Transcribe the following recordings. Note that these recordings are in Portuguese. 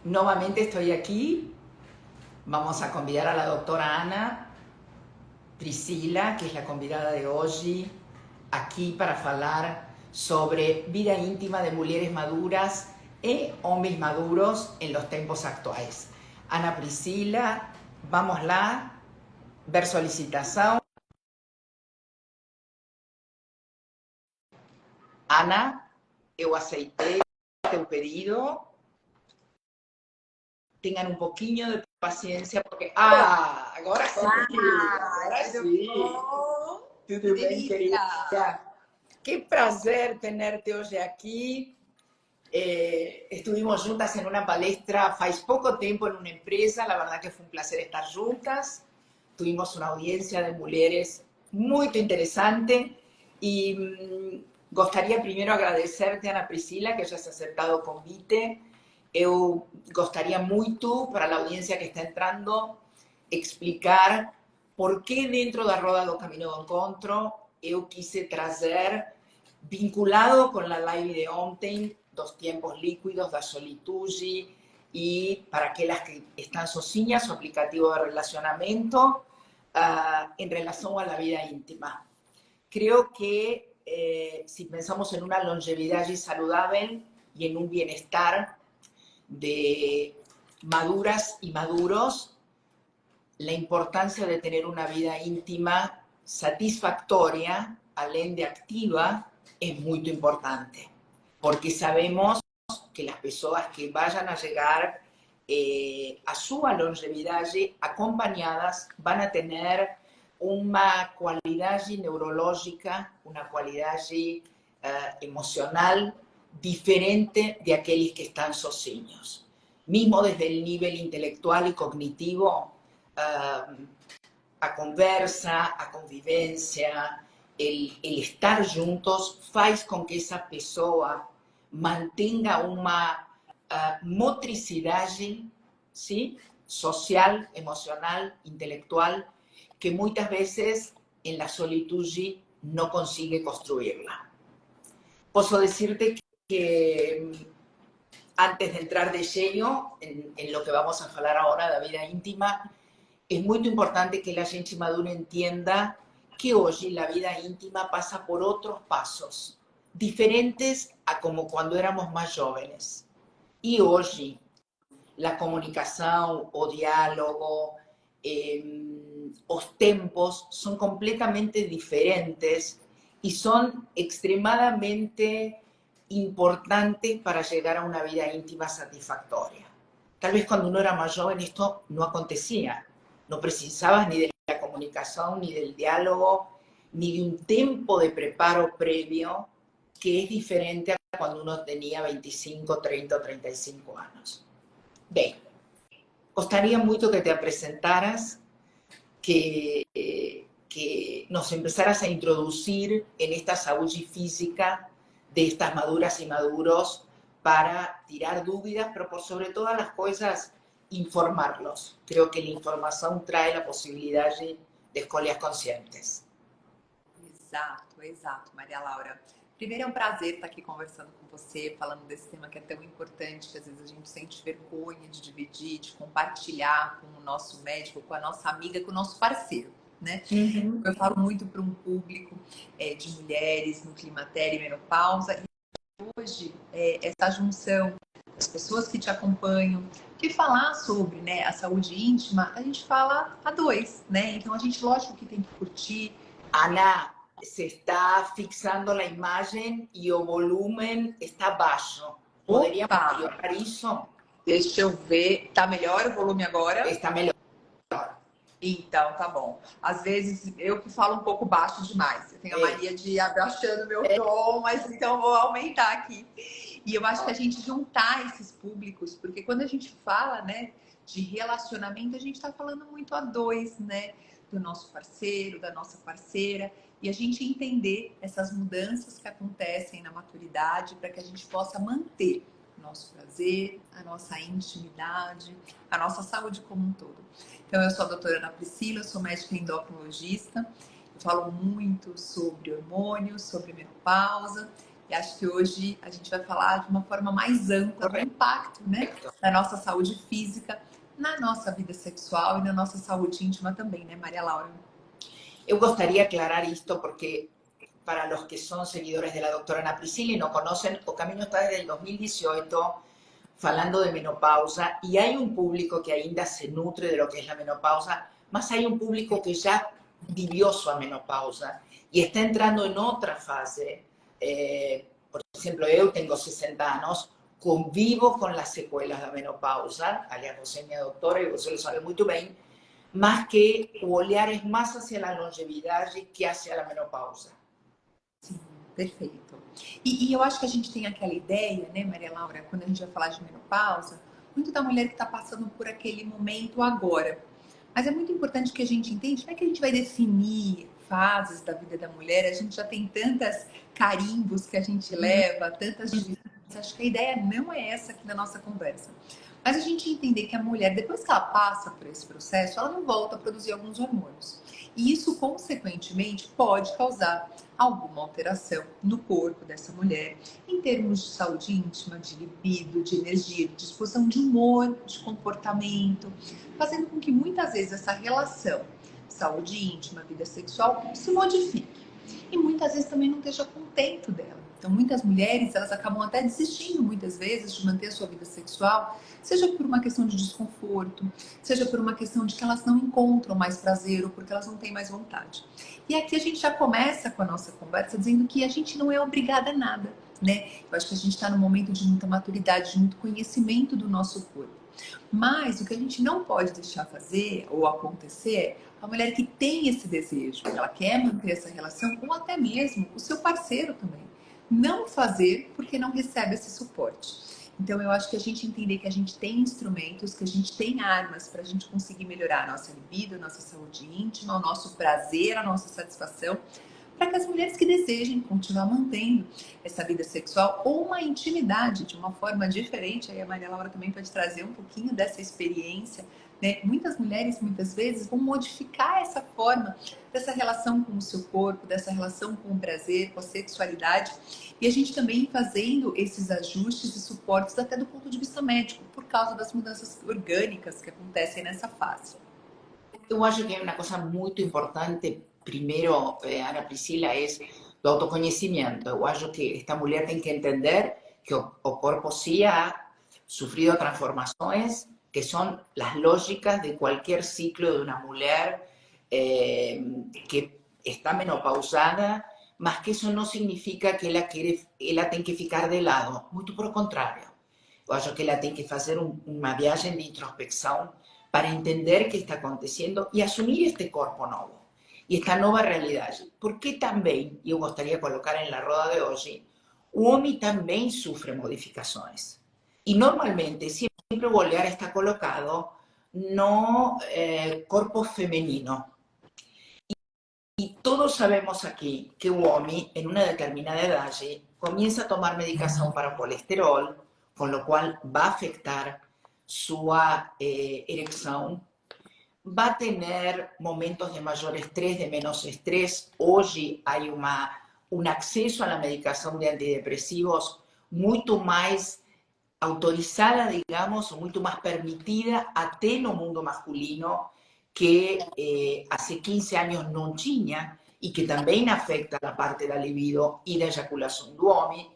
Nuevamente estoy aquí. Vamos a convidar a la doctora Ana Priscila, que es la convidada de hoy, aquí para hablar sobre vida íntima de mujeres maduras e hombres maduros en los tiempos actuales. Ana Priscila, vamos lá, ver solicitación. Ana, eu aceitei teu pedido. Tengan un poquinho de paciencia porque... agora sí. Tudo bem, querida? Qué placer tenerte hoy aquí. Estuvimos juntas en una palestra hace poco tiempo en una empresa. La verdad que fue un placer estar juntas. Tuvimos una audiencia de mujeres muy interesante y gostaria primero agradecerte, Ana Priscila, que hayas aceptado el convite. Eu gostaria muito, para a audiência que está entrando, explicar por que dentro da Roda do Caminho do Encontro eu quise trazer, vinculado com a live de ontem, dos tempos líquidos, da solitude, e para aquelas que estão sozinhas, o aplicativo de relacionamento, em relação à vida íntima. Creo que si pensamos en una longevidad saludable y en un bienestar de maduras y maduros, la importancia de tener una vida íntima satisfactoria, além de activa, es muy importante. Porque sabemos que las personas que vayan a llegar a su longevidad acompañadas van a tener una cualidad neurológica, una cualidad emocional diferente de aquellos que están sozinhos. Mismo desde el nivel intelectual y cognitivo, a conversa, a convivencia, el estar juntos faz con que esa persona mantenga una motricidad, ¿sí?, social, emocional, intelectual, que muchas veces en la solitud no consigue construirla. Puedo decirte que antes de entrar de lleno en lo que vamos a hablar ahora de vida íntima, es muy importante que la gente madura entienda que hoy la vida íntima pasa por otros pasos, diferentes a como cuando éramos más jóvenes. Y hoy la comunicación, o diálogo, los tempos son completamente diferentes y son extremadamente importantes para llegar a una vida íntima satisfactoria. Tal vez cuando uno era más joven esto no acontecía. No precisabas ni de la comunicación, ni del diálogo, ni de un tiempo de preparo previo que es diferente a cuando uno tenía 25, 30 o 35 años. Bem, gostaria muito que te apresentaras, que nos empezaras a introducir en esta salud física de estas maduras y maduros para tirar dudas, pero por sobre todas las cosas, informarlos. Creo que la información trae la posibilidad de escolhas conscientes. Exato, exato, Maria Laura. Primeiro, é um prazer estar aqui conversando com você, falando desse tema que é tão importante, que às vezes a gente sente vergonha de dividir, de compartilhar com o nosso médico, com a nossa amiga, com o nosso parceiro, né? Uhum. Eu falo muito para um público de mulheres no climatério e menopausa, e hoje essa junção das pessoas que te acompanham, que falar sobre, né, a saúde íntima, a gente fala a dois, né? Então a gente, lógico que tem que curtir. Ana, se está fixando la imagen y el volumen está bajo. ¿Podríamos melhorar isso? Deixa eu ver. Tá melhor o volume agora? Está melhor. Então, tá bom. Às vezes eu que falo um pouco baixo demais. Eu tenho a mania de ir abaixando meu tom, mas então vou aumentar aqui. E eu acho que a gente juntar esses públicos, porque quando a gente fala, né, de relacionamento, a gente tá falando muito a dois, né? Do nosso parceiro, da nossa parceira, e a gente entender essas mudanças que acontecem na maturidade para que a gente possa manter o nosso prazer, a nossa intimidade, a nossa saúde como um todo. Então, eu sou a doutora Ana Priscila, eu sou médica endocrinologista, eu falo muito sobre hormônios, sobre menopausa, E acho que hoje a gente vai falar de uma forma mais ampla do impacto, né, da nossa saúde física, na nossa vida sexual e na nossa saúde íntima também, né, Maria Laura? Eu gostaria de aclarar esto porque para los que son seguidores de la doctora Ana Priscilla y no conocen, O Camino está desde el 2018 falando de menopausa y hay un público que ainda se nutre de lo que es la menopausa, más hay un público que ya vivió su menopausa y está entrando en otra fase. Por ejemplo, yo tengo 60 años, convivo con las secuelas da menopausa, aliás, você é minha doutora e você lo sabe muito bem, mas que o olhar é mais hacia a longevidade que hacia a menopausa. Sim, perfeito. E eu acho que a gente tem aquela ideia, né, Maria Laura, quando a gente vai falar de menopausa, muito da mulher que está passando por aquele momento agora. Mas é muito importante que a gente entenda como é que a gente vai definir fases da vida da mulher. A gente já tem tantas carimbos que a gente leva, tantas divisões. Acho que a ideia não é essa aqui na nossa conversa. Mas a gente entender que a mulher, depois que ela passa por esse processo, ela não volta a produzir alguns hormônios. E isso, consequentemente, pode causar alguma alteração no corpo dessa mulher, em termos de saúde íntima, de libido, de energia, de disposição de humor, de comportamento, fazendo com que muitas vezes essa relação saúde íntima, vida sexual, se modifique. E muitas vezes também não esteja contento dela. Então, muitas mulheres, elas acabam até desistindo, muitas vezes, de manter a sua vida sexual, seja por uma questão de desconforto, seja por uma questão de que elas não encontram mais prazer ou porque elas não têm mais vontade. E aqui a gente já começa com a nossa conversa dizendo que a gente não é obrigada a nada, né? Eu acho que a gente está num momento de muita maturidade, de muito conhecimento do nosso corpo. Mas o que a gente não pode deixar fazer ou acontecer é a mulher que tem esse desejo, ela quer manter essa relação, ou até mesmo o seu parceiro também, não fazer porque não recebe esse suporte. Então eu acho que a gente entender que a gente tem instrumentos, que a gente tem armas para a gente conseguir melhorar a nossa libido, a nossa saúde íntima, o nosso prazer, a nossa satisfação, para que as mulheres que desejem continuar mantendo essa vida sexual ou uma intimidade de uma forma diferente, aí a Maria Laura também pode trazer um pouquinho dessa experiência, né? Muitas mulheres, muitas vezes, vão modificar essa forma dessa relação com o seu corpo, dessa relação com o prazer, com a sexualidade, e a gente também fazendo esses ajustes e suportes até do ponto de vista médico, por causa das mudanças orgânicas que acontecem nessa fase. Eu acho que é uma coisa muito importante, primeiro, Ana Priscila, é o autoconhecimento. Eu acho que esta mulher tem que entender que o corpo sí ha sufrido transformações que são as lógicas de qualquer ciclo de uma mulher que está menopausada, mas que isso não significa que ela tem que ficar de lado. Muito pelo contrário. Eu acho que ela tem que fazer uma viagem de introspecção para entender o que está acontecendo e assumir este corpo novo e esta nova realidade. Porque também, eu gostaria de colocar na roda de hoje, o homem também sofre modificações. E normalmente, sempre o olhar está colocado no corpo feminino. E todos sabemos aqui que o homem, em uma determinada idade, começa a tomar medicação para o colesterol, com o qual vai afetar sua erecção, va a tener momentos de mayor estrés, de menos estrés. Hoy hay un acceso a la medicación de antidepresivos mucho más autorizada, digamos, o mucho más permitida até no mundo masculino que hace 15 años no tinha y que también afecta la parte de la libido y la eyaculación do homem.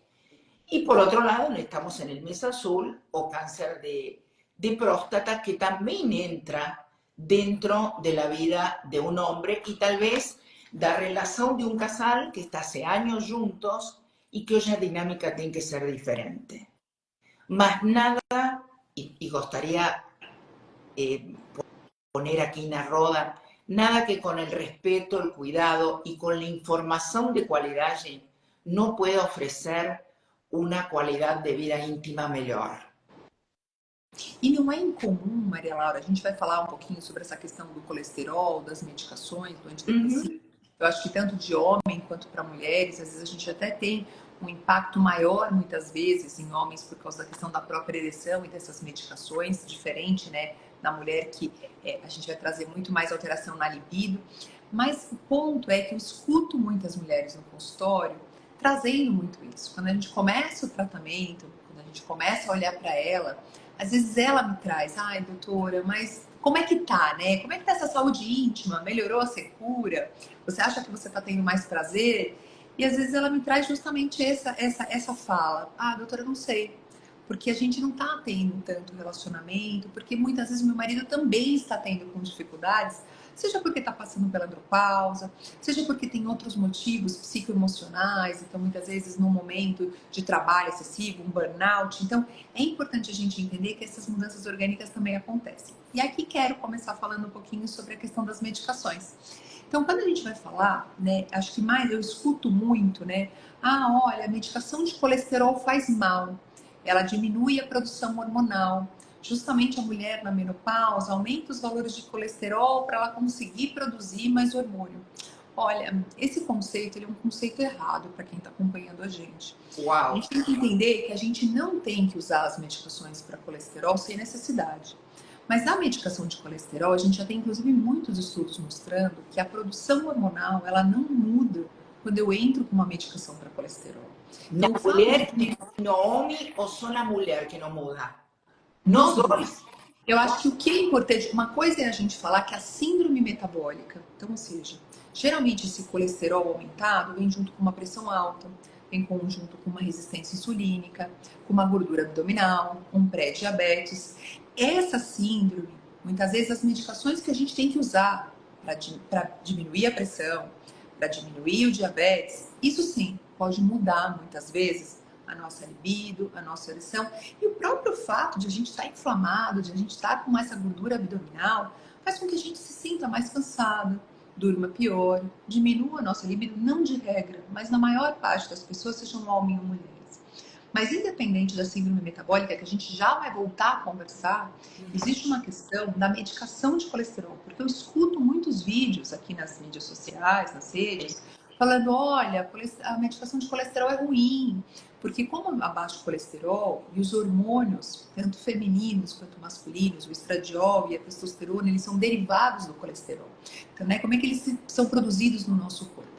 Y por otro lado, estamos en el mes azul o cáncer de próstata, que también entra dentro de la vida de un hombre y tal vez da relación de un casal que está hace años juntos y que hoy la dinámica tiene que ser diferente. Más nada, y gostaria poner aquí na roda, nada que con el respeto, el cuidado y con la información de calidad no pueda ofrecer uma qualidade de vida íntima melhor. E não é incomum, Maria Laura, a gente vai falar um pouquinho sobre essa questão do colesterol, das medicações, do antidepressivo. Eu acho que tanto de homem quanto para mulheres, às vezes a gente até tem um impacto maior, muitas vezes, em homens por causa da questão da própria ereção e dessas medicações, diferente, né, na mulher, que a gente vai trazer muito mais alteração na libido. Mas o ponto é que eu escuto muitas mulheres no consultório trazendo muito isso. Quando a gente começa o tratamento, quando a gente começa a olhar para ela, às vezes ela me traz, ai, doutora, mas como é que tá, né? Como é que tá essa saúde íntima? Melhorou a secura? Você acha que você tá tendo mais prazer? E às vezes ela me traz justamente essa fala. Ah, doutora, eu não sei. Porque a gente não tá tendo tanto relacionamento, porque muitas vezes meu marido também está tendo com dificuldades, seja porque está passando pela andropausa, seja porque tem outros motivos psicoemocionais, então muitas vezes num momento de trabalho excessivo, um burnout. Então é importante a gente entender que essas mudanças orgânicas também acontecem. E aqui quero começar falando um pouquinho sobre a questão das medicações. Então, quando a gente vai falar, né, acho que mais eu escuto muito, né? Ah, olha, a medicação de colesterol faz mal, ela diminui a produção hormonal. Justamente a mulher na menopausa aumenta os valores de colesterol para ela conseguir produzir mais hormônio. Olha, esse conceito ele é um conceito errado para quem está acompanhando a gente. A Uau! gente tem que entender que a gente não tem que usar as medicações para colesterol sem necessidade. Mas a medicação de colesterol, a gente já tem inclusive muitos estudos mostrando que a produção hormonal ela não muda quando eu entro com uma medicação para colesterol. Na Então, o fato mulher de e no homem ou só na mulher que não muda? Nos nos dois? dois, eu acho que o que é importante, uma coisa é a gente falar que a síndrome metabólica, então, ou seja, geralmente esse colesterol aumentado vem junto com uma pressão alta, vem junto com uma resistência insulínica, com uma gordura abdominal, um pré-diabetes. Essa síndrome, muitas vezes as medicações que a gente tem que usar para diminuir a pressão, para diminuir o diabetes, isso sim pode mudar muitas vezes a nossa libido, a nossa ereção. E o próprio fato de a gente estar inflamado, de a gente estar com essa gordura abdominal, faz com que a gente se sinta mais cansado, durma pior, diminua a nossa libido, não de regra, mas na maior parte das pessoas, sejam homens ou mulheres. Mas independente da síndrome metabólica, que a gente já vai voltar a conversar, existe uma questão da medicação de colesterol, porque eu escuto muitos vídeos aqui nas mídias sociais, nas redes, falando, olha, a medicação de colesterol é ruim, porque como abaixa o colesterol e os hormônios, tanto femininos quanto masculinos, o estradiol e a testosterona, eles são derivados do colesterol. Então, né, como é que eles são produzidos no nosso corpo?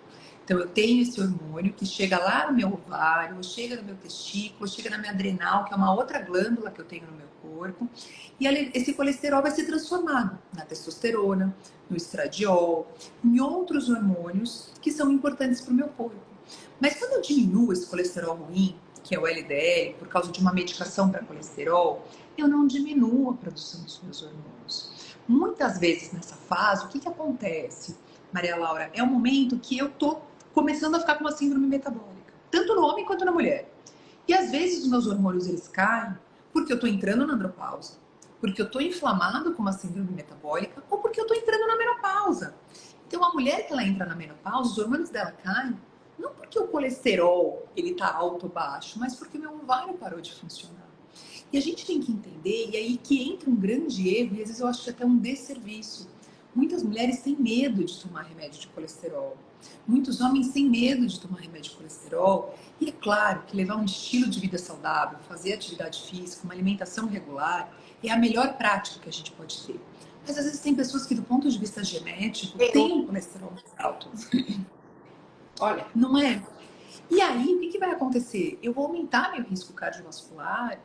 Então, eu tenho esse hormônio que chega lá no meu ovário, chega no meu testículo, chega na minha adrenal, que é uma outra glândula que eu tenho no meu corpo, e esse colesterol vai ser transformado na testosterona, no estradiol, em outros hormônios que são importantes para o meu corpo. Mas quando eu diminuo esse colesterol ruim, que é o LDL, por causa de uma medicação para colesterol, eu não diminuo a produção dos meus hormônios. Muitas vezes nessa fase, o que acontece, Maria Laura? É um momento que eu tô começando a ficar com uma síndrome metabólica, tanto no homem quanto na mulher. E às vezes os meus hormônios eles caem porque eu tô entrando na andropausa, porque eu tô inflamado com uma síndrome metabólica ou porque eu tô entrando na menopausa. Então a mulher que ela entra na menopausa, os hormônios dela caem não porque o colesterol ele tá alto ou baixo, mas porque meu ovário parou de funcionar. E a gente tem que entender, e aí que entra um grande erro, e às vezes eu acho que até um desserviço. Muitas mulheres têm medo de tomar remédio de colesterol. Muitos homens têm medo de tomar remédio de colesterol. E é claro que levar um estilo de vida saudável, fazer atividade física, uma alimentação regular, é a melhor prática que a gente pode ter. Mas às vezes tem pessoas que, do ponto de vista genético, têm um colesterol mais alto. Olha, Não é? E aí, o que vai acontecer? Eu vou aumentar meu risco cardiovascular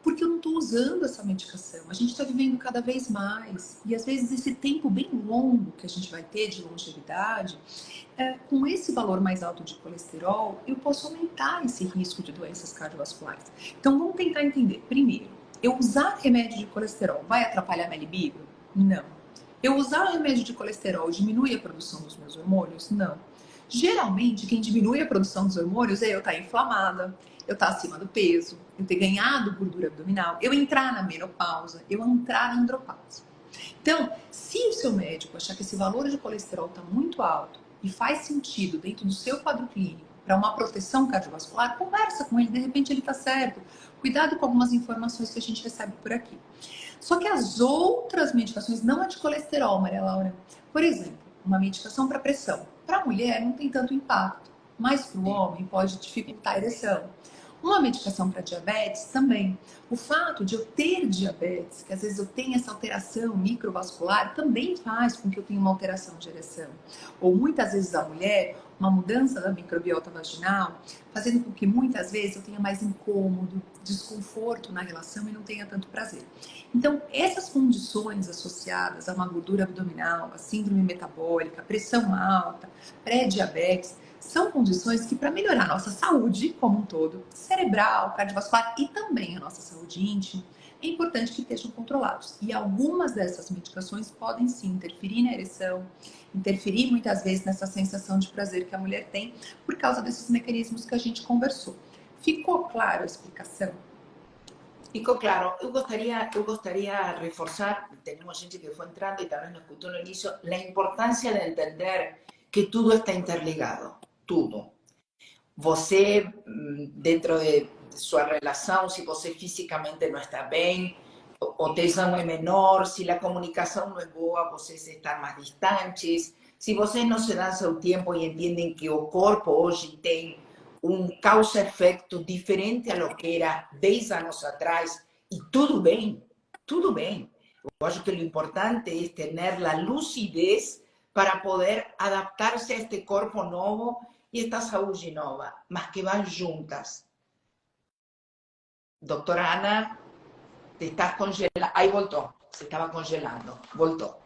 porque eu não estou usando essa medicação. A gente está vivendo cada vez mais. E às vezes esse tempo bem longo que a gente vai ter de longevidade, com esse valor mais alto de colesterol, eu posso aumentar esse risco de doenças cardiovasculares. Então vamos tentar entender. Primeiro, eu usar remédio de colesterol vai atrapalhar minha libido? Não. Eu usar remédio de colesterol diminui a produção dos meus hormônios? Não. Geralmente, quem diminui a produção dos hormônios é eu estar inflamada, eu estar acima do peso, eu ter ganhado gordura abdominal, eu entrar na menopausa, eu entrar na andropausa. Então, se o seu médico achar que esse valor de colesterol está muito alto e faz sentido dentro do seu quadro clínico para uma proteção cardiovascular, conversa com ele, de repente ele está certo. Cuidado com algumas informações que a gente recebe por aqui. Só que as outras medicações, não a de colesterol, Maria Laura, por exemplo, uma medicação para pressão. Para a mulher não tem tanto impacto, mas para o homem pode dificultar a ereção. Uma medicação para diabetes também. O fato de eu ter diabetes, que às vezes eu tenho essa alteração microvascular, também faz com que eu tenha uma alteração de ereção. Ou muitas vezes a mulher uma mudança da microbiota vaginal, fazendo com que muitas vezes eu tenha mais incômodo, desconforto na relação e não tenha tanto prazer. Então, essas condições associadas a uma gordura abdominal, a síndrome metabólica, pressão alta, pré-diabetes, são condições que, para melhorar a nossa saúde como um todo, cerebral, cardiovascular e também a nossa saúde íntima, é importante que estejam controlados. E algumas dessas medicações podem sim interferir na ereção, interferir muitas vezes nessa sensação de prazer que a mulher tem por causa desses mecanismos que a gente conversou. Ficou claro a explicação? Ficou claro. Eu gostaria de reforçar, temos gente que foi entrando e talvez não escutou no início, a importância de entender que tudo está interligado. Tudo. Você, dentro de sua relação, se você fisicamente não está bem, o tesão é menor, se a comunicação não é boa, vocês estão mais distantes. Se vocês não se dão seu tempo e entendem que o corpo hoje tem causa-efeito diferente a lo que era 10 anos atrás, e tudo bem, tudo bem. Eu acho que o importante é ter a lucidez para poder adaptar-se a este corpo novo e esta saúde nova, mas que vão juntas. Doutora Ana, te estás congelando. Aí voltou, se estava congelando, voltou.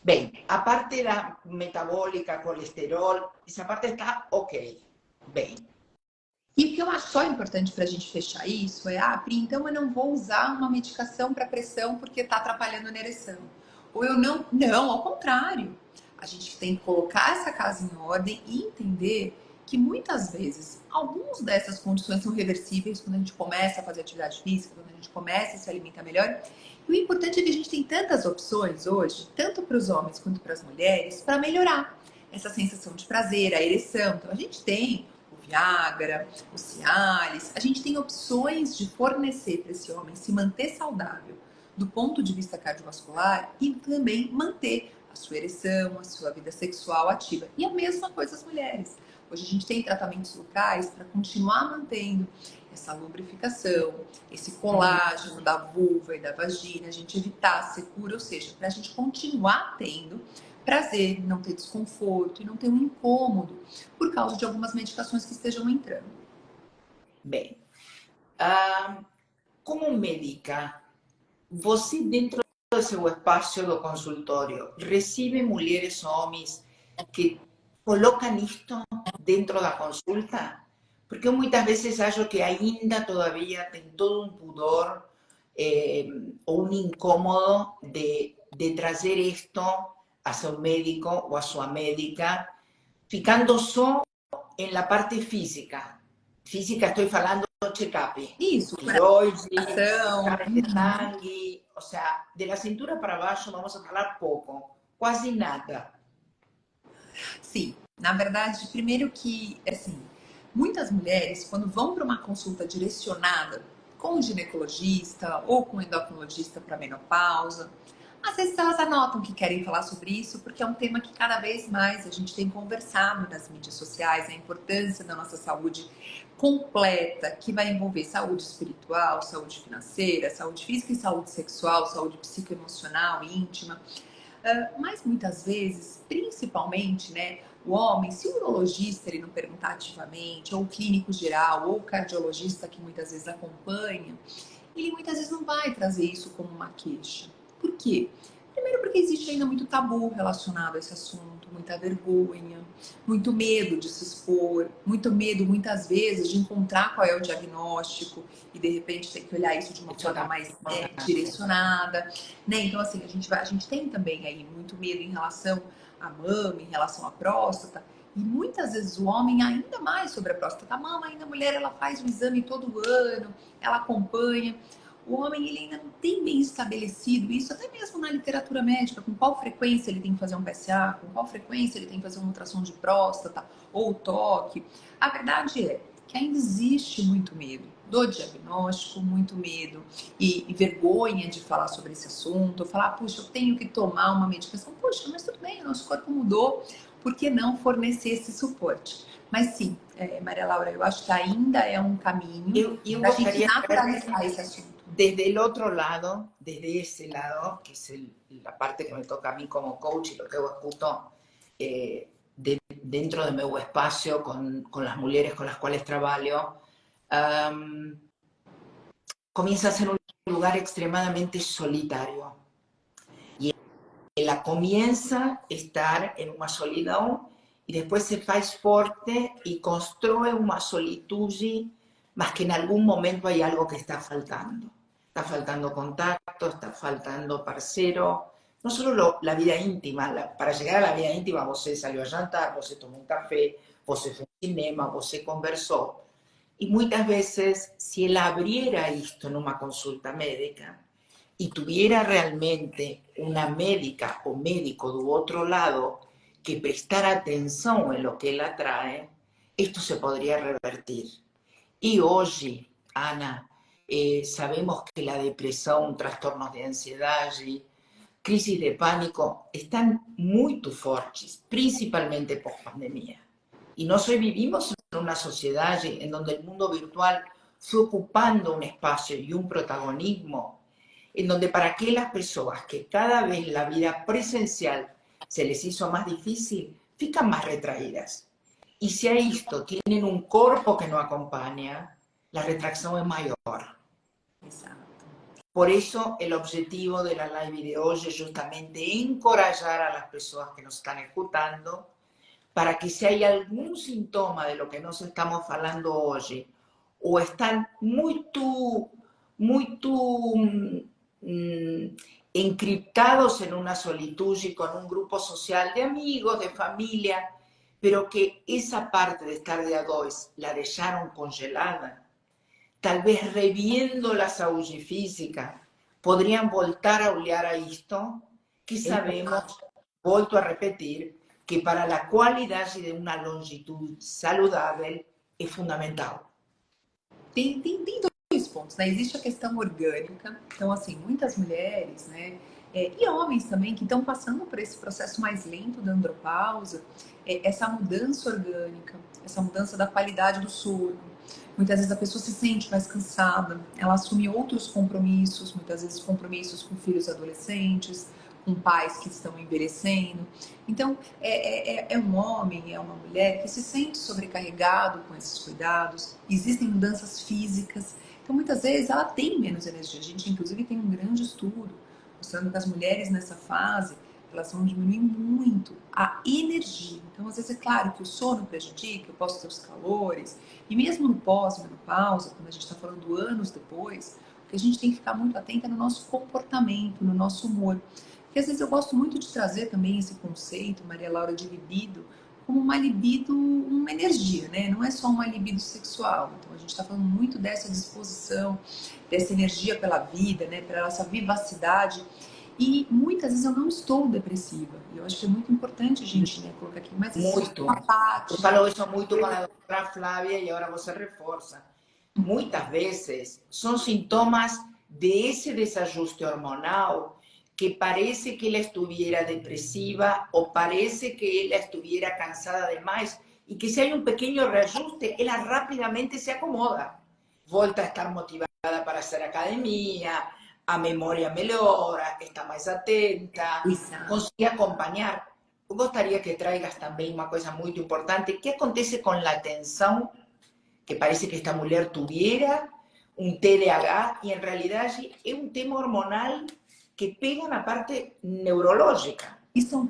Bem, a parte da metabólica, colesterol, essa parte está ok. Bem. E o que eu acho só importante para a gente fechar isso é, Pri, então eu não vou usar uma medicação para pressão porque está atrapalhando a ereção. Ou eu não, ao contrário. A gente tem que colocar essa casa em ordem e entender que muitas vezes algumas dessas condições são reversíveis quando a gente começa a fazer atividade física, quando a gente começa a se alimentar melhor. E o importante é que a gente tem tantas opções hoje, tanto para os homens quanto para as mulheres, para melhorar essa sensação de prazer, a ereção. Então a gente tem o Viagra, o Cialis, a gente tem opções de fornecer para esse homem se manter saudável do ponto de vista cardiovascular e também manter a sua ereção, a sua vida sexual ativa. E a mesma coisa as mulheres. Hoje a gente tem tratamentos locais para continuar mantendo essa lubrificação, esse colágeno da vulva e da vagina, a gente evitar a secura, ou seja, para a gente continuar tendo prazer, não ter desconforto e não ter um incômodo por causa de algumas medicações que estejam entrando. Bem, como médica, você dentro do seu espaço do consultório recebe mulheres ou homens que colocam isto dentro da consulta? Porque eu muitas vezes acho que ainda todavia tem todo um pudor ou um incômodo de trazer isto a seu médico ou a sua médica, ficando só em la parte física. Física, estou falando check-up. Isso, tiroides, coração, exames de sangue, ou seja, de la cintura para baixo vamos a falar pouco, quase nada. Sim, na verdade, primeiro que, assim, muitas mulheres, quando vão para uma consulta direcionada com o ginecologista ou com o endocrinologista para menopausa, às vezes elas anotam que querem falar sobre isso, porque é um tema que cada vez mais a gente tem conversado nas mídias sociais, a importância da nossa saúde completa, que vai envolver saúde espiritual, saúde financeira, saúde física e saúde sexual, saúde psicoemocional, íntima. Mas muitas vezes, principalmente, né, o homem, se o urologista ele não perguntar ativamente, ou o clínico geral, ou o cardiologista que muitas vezes acompanha, ele muitas vezes não vai trazer isso como uma queixa. Por quê? Primeiro porque existe ainda muito tabu relacionado a esse assunto, muita vergonha, muito medo de se expor, muito medo muitas vezes de encontrar qual é o diagnóstico e de repente ter que olhar isso de uma forma mais direcionada, né? Então assim, a gente tem também aí muito medo em relação à mama, em relação à próstata, e muitas vezes o homem ainda mais sobre a próstata. A mama, ainda a mulher, ela faz o exame todo ano, ela acompanha. O homem ele ainda não tem bem estabelecido isso, até mesmo na literatura médica, com qual frequência ele tem que fazer um PSA, com qual frequência ele tem que fazer uma ultrassom de próstata ou toque. A verdade é que ainda existe muito medo do diagnóstico, muito medo e vergonha de falar sobre esse assunto, falar, puxa, eu tenho que tomar uma medicação. Puxa, mas tudo bem, o nosso corpo mudou, por que não fornecer esse suporte? Mas sim, Maria Laura, eu acho que ainda é um caminho para a gente naturalizar esse assunto. Desde el otro lado, desde ese lado, que es la parte que me toca a mí como coach y lo que yo escucho de dentro de meu espacio con las mujeres con las cuales trabajo, comienza a ser un lugar extremadamente solitario. Y ela comienza a estar en una solidão y después se faz forte y construye una solitude, más que en algún momento hay algo que está faltando. Está faltando contacto, está faltando parcero. No solo la vida íntima, para llegar a la vida íntima, você salió a jantar, você tomó un café, você fue al cinema, você conversó. Y muchas veces, si él abriera esto en una consulta médica y tuviera realmente una médica o médico do otro lado que prestara atención en lo que él atrae, esto se podría revertir. Y hoy, Ana, sabemos que la depresión, trastornos de ansiedad, crisis de pánico están muy fuertes, principalmente post-pandemia. Y nosotros vivimos en una sociedad en donde el mundo virtual fue ocupando un espacio y un protagonismo, en donde para aquellas personas que cada vez la vida presencial se les hizo más difícil, fican más retraídas. Y si a esto tienen un cuerpo que no acompaña, la retracción es mayor. Exato. Por eso el objetivo de la live de hoy es justamente encorajar a las personas que nos están escuchando para que si hay algún síntoma de lo que nos estamos hablando hoy o están muy encriptados en una solitud y con un grupo social de amigos, de familia, pero que esa parte de estar de a dois la dejaron congelada, tal vez reviendo la saúde física, podrían voltar a olhar a esto, que sabemos, volto a repetir, que para la qualidad de una longitud saludable é fundamental. Tem dois pontos, né? Existe a questão orgânica, então, assim, muitas mulheres, né? E homens também que estão passando por esse processo mais lento da andropausa, essa mudança orgânica, essa mudança da qualidade do sono. Muitas vezes a pessoa se sente mais cansada, ela assume outros compromissos, muitas vezes compromissos com filhos adolescentes, com pais que estão envelhecendo. Então, é um homem, é uma mulher que se sente sobrecarregado com esses cuidados. Existem mudanças físicas. Então, muitas vezes, ela tem menos energia. A gente, inclusive, tem um grande estudo mostrando que as mulheres nessa fase, elas vão diminuir muito a energia. Então, às vezes, é claro que o sono prejudica, eu posso ter os calores. E mesmo no pós-menopausa, quando a gente está falando anos depois, o que a gente tem que ficar muito atenta é no nosso comportamento, no nosso humor. Porque às vezes eu gosto muito de trazer também esse conceito, Maria Laura, de libido, como uma libido, uma energia, né? Não é só uma libido sexual. Então a gente está falando muito dessa disposição, dessa energia pela vida, né? Pela nossa vivacidade. E muitas vezes eu não estou depressiva. Eu acho que é muito importante a gente, né, colocar aqui. Mas muito. Eu falo isso muito com a doutora Flávia e agora você reforça. Muitas vezes são sintomas desse desajuste hormonal que parece que ela estuviera depresiva o parece que ela estuviera cansada demais y que si hay un pequeño reajuste, ella rápidamente se acomoda. Volta a estar motivada para hacer academia, a memoria melhora, está más atenta, consigue acompañar. Eu gostaria que traigas também uma coisa muito importante. O que acontece com a atenção? Que parece que esta mulher tuviera um TDAH e, em realidade, é um tema hormonal que pega na parte neurológica. E são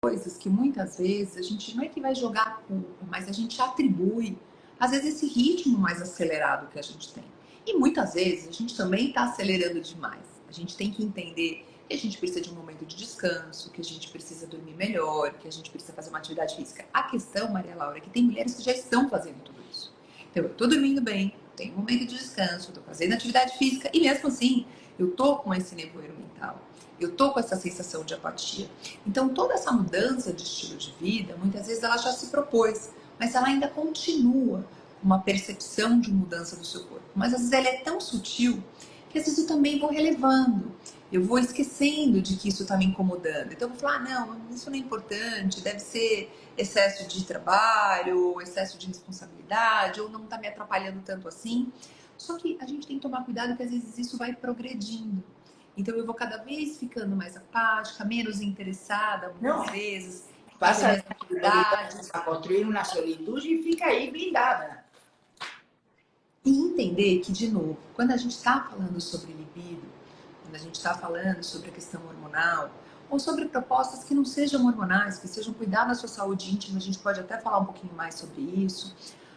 coisas que muitas vezes a gente não é que vai jogar a culpa, mas a gente atribui, às vezes, esse ritmo mais acelerado que a gente tem. E muitas vezes a gente também está acelerando demais. A gente tem que entender que a gente precisa de um momento de descanso, que a gente precisa dormir melhor, que a gente precisa fazer uma atividade física. A questão, Maria Laura, é que tem mulheres que já estão fazendo tudo isso. Então, eu estou dormindo bem, tenho um momento de descanso, estou fazendo atividade física e mesmo assim, eu estou com esse nevoeiro mental. Eu estou com essa sensação de apatia. Então, toda essa mudança de estilo de vida, muitas vezes ela já se propôs, mas ela ainda continua com uma percepção de mudança do seu corpo. Mas às vezes ela é tão sutil que às vezes eu também vou relevando. Eu vou esquecendo de que isso está me incomodando. Então eu vou falar, não, isso não é importante, deve ser excesso de trabalho, ou excesso de responsabilidade, ou não está me atrapalhando tanto assim. Só que a gente tem que tomar cuidado que às vezes isso vai progredindo. Então eu vou cada vez ficando mais apática, menos interessada, muitas vezes, fazer passa minhas atividades. a construir uma solitude e fica aí blindada. E entender que, de novo, quando a gente está falando sobre libido, quando a gente está falando sobre a questão hormonal, ou sobre propostas que não sejam hormonais, que sejam cuidar da sua saúde íntima, a gente pode até falar um pouquinho mais sobre isso.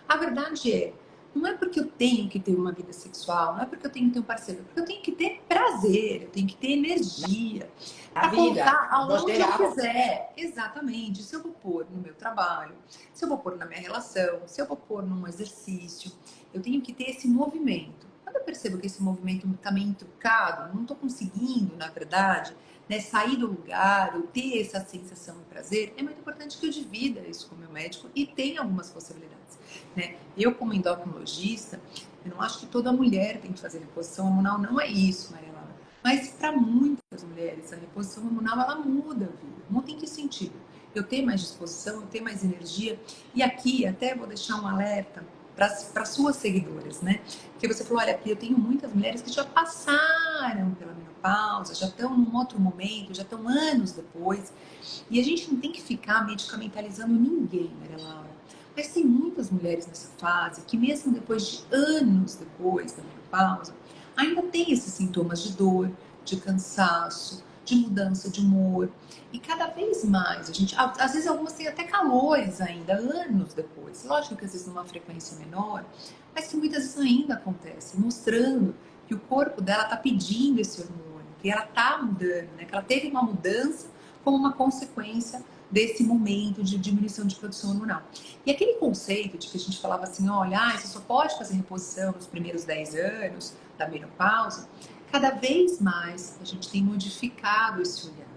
A verdade é, não é porque eu tenho que ter uma vida sexual, não é porque eu tenho que ter um parceiro, é porque eu tenho que ter prazer, eu tenho que ter energia A para vida, colocar no aonde eu geral. quiser. Exatamente. Se eu vou pôr no meu trabalho, se eu vou pôr na minha relação, se eu vou pôr num exercício, eu tenho que ter esse movimento. Quando eu percebo que esse movimento está meio truncado, não estou conseguindo, na verdade, né, sair do lugar ou ter essa sensação de prazer, é muito importante que eu divida isso com o meu médico e tenha algumas possibilidades. Né? Eu, como endocrinologista, eu não acho que toda mulher tem que fazer reposição hormonal, não é isso, Maria Laura. Mas para muitas mulheres, a reposição hormonal, ela muda a vida. Muda em que sentido? Eu tenho mais disposição, eu tenho mais energia. E aqui, até vou deixar um alerta para suas seguidoras, né? Porque você falou, olha, eu tenho muitas mulheres que já passaram pela menopausa, já estão num outro momento, já estão anos depois. E a gente não tem que ficar medicamentalizando ninguém, Maria Laura. Mas tem muitas mulheres nessa fase que mesmo depois de anos depois da menopausa, ainda tem esses sintomas de dor, de cansaço, de mudança de humor. E cada vez mais, a gente, às vezes algumas têm até calores ainda, anos depois. Lógico que às vezes numa frequência menor, mas que muitas vezes ainda acontece, mostrando que o corpo dela está pedindo esse hormônio, que ela está mudando, né? Que ela teve uma mudança como uma consequência desse momento de diminuição de produção hormonal. E aquele conceito de que a gente falava assim, olha, você só pode fazer reposição nos primeiros 10 anos da menopausa, cada vez mais a gente tem modificado esse olhar.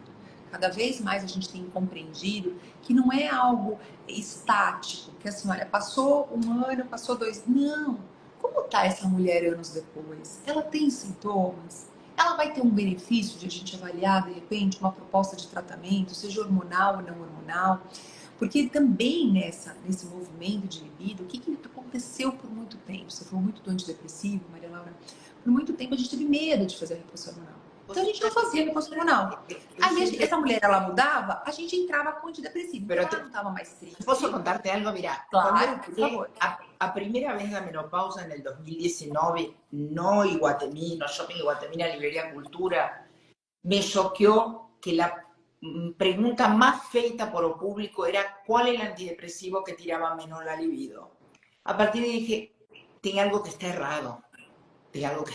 Cada vez mais a gente tem compreendido que não é algo estático, que assim, olha, passou um ano, passou 2, não. Como está essa mulher anos depois? Ela tem sintomas? Ela vai ter um benefício de a gente avaliar, de repente, uma proposta de tratamento, seja hormonal ou não hormonal? Porque também nesse movimento de libido, o que aconteceu por muito tempo? Você falou muito do antidepressivo, Maria Laura. Por muito tempo a gente teve medo de fazer a reposição hormonal. Então a gente não fazia reposição hormonal. Aí essa mulher, ela mudava, a gente entrava com antidepressivo. Então ela não estava mais triste. Posso contarte algo? Mira, Claro, por favor. a primeira vez da menopausa, en el 2019, no Iguatemi, no Shopping Iguatemi, na Librería Cultura, me choqueó que la pregunta más feita por el público era ¿cuál es el antidepresivo que tiraba menos la libido? A partir de ahí dije, tiene algo que está errado, tiene algo que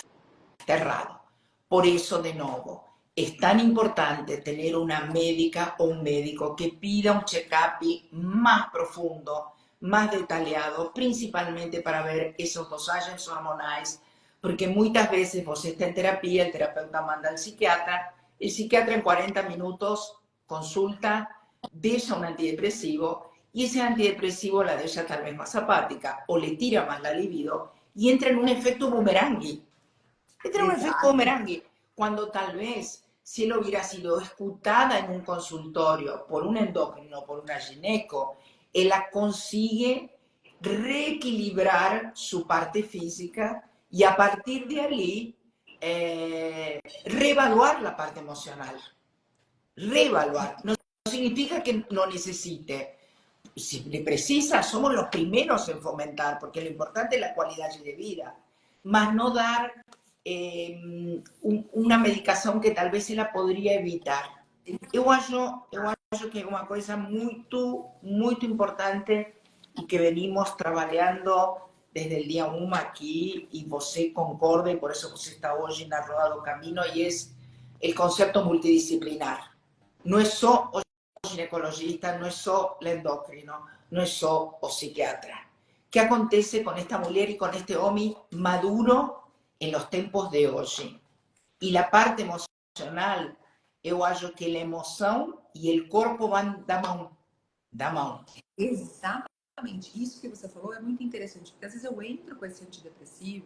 está errado. Por eso, de nuevo, es tan importante tener una médica o un médico que pida un check-up más profundo, más detallado, principalmente para ver esos dosajes hormonales, porque muchas veces vos estás en terapia, el terapeuta manda al psiquiatra, el psiquiatra en 40 minutos consulta, deja un antidepresivo y ese antidepresivo la deja tal vez más apática o le tira más la libido y entra en un efecto boomerang. Entra en un efecto boomerang cuando tal vez si él hubiera sido escuchada en un consultorio por un endocrino, por una gineco, ella consigue reequilibrar su parte física y a partir de allí reevaluar la parte emocional. Reevaluar. No significa que no necesite. Si le precisa, somos los primeros en fomentar, porque lo importante es la calidad de vida, más no dar uma medicação que talvez ela poderia evitar. Eu acho que é uma coisa muito, muito importante e que venimos trabalhando desde o dia 1 aqui e você concorda e por isso você está hoje na Roda do Caminho e é o conceito multidisciplinar. Não é só o ginecologista, não é só o endócrino, não é só o psiquiatra. O que acontece com esta mulher e com este homem maduro en los tiempos de hoy? Y la parte emocional, yo acho que la emoción y el cuerpo van da mão. Da mão. Exatamente. Isso que você falou é muito interessante, porque às vezes eu entro com esse antidepressivo,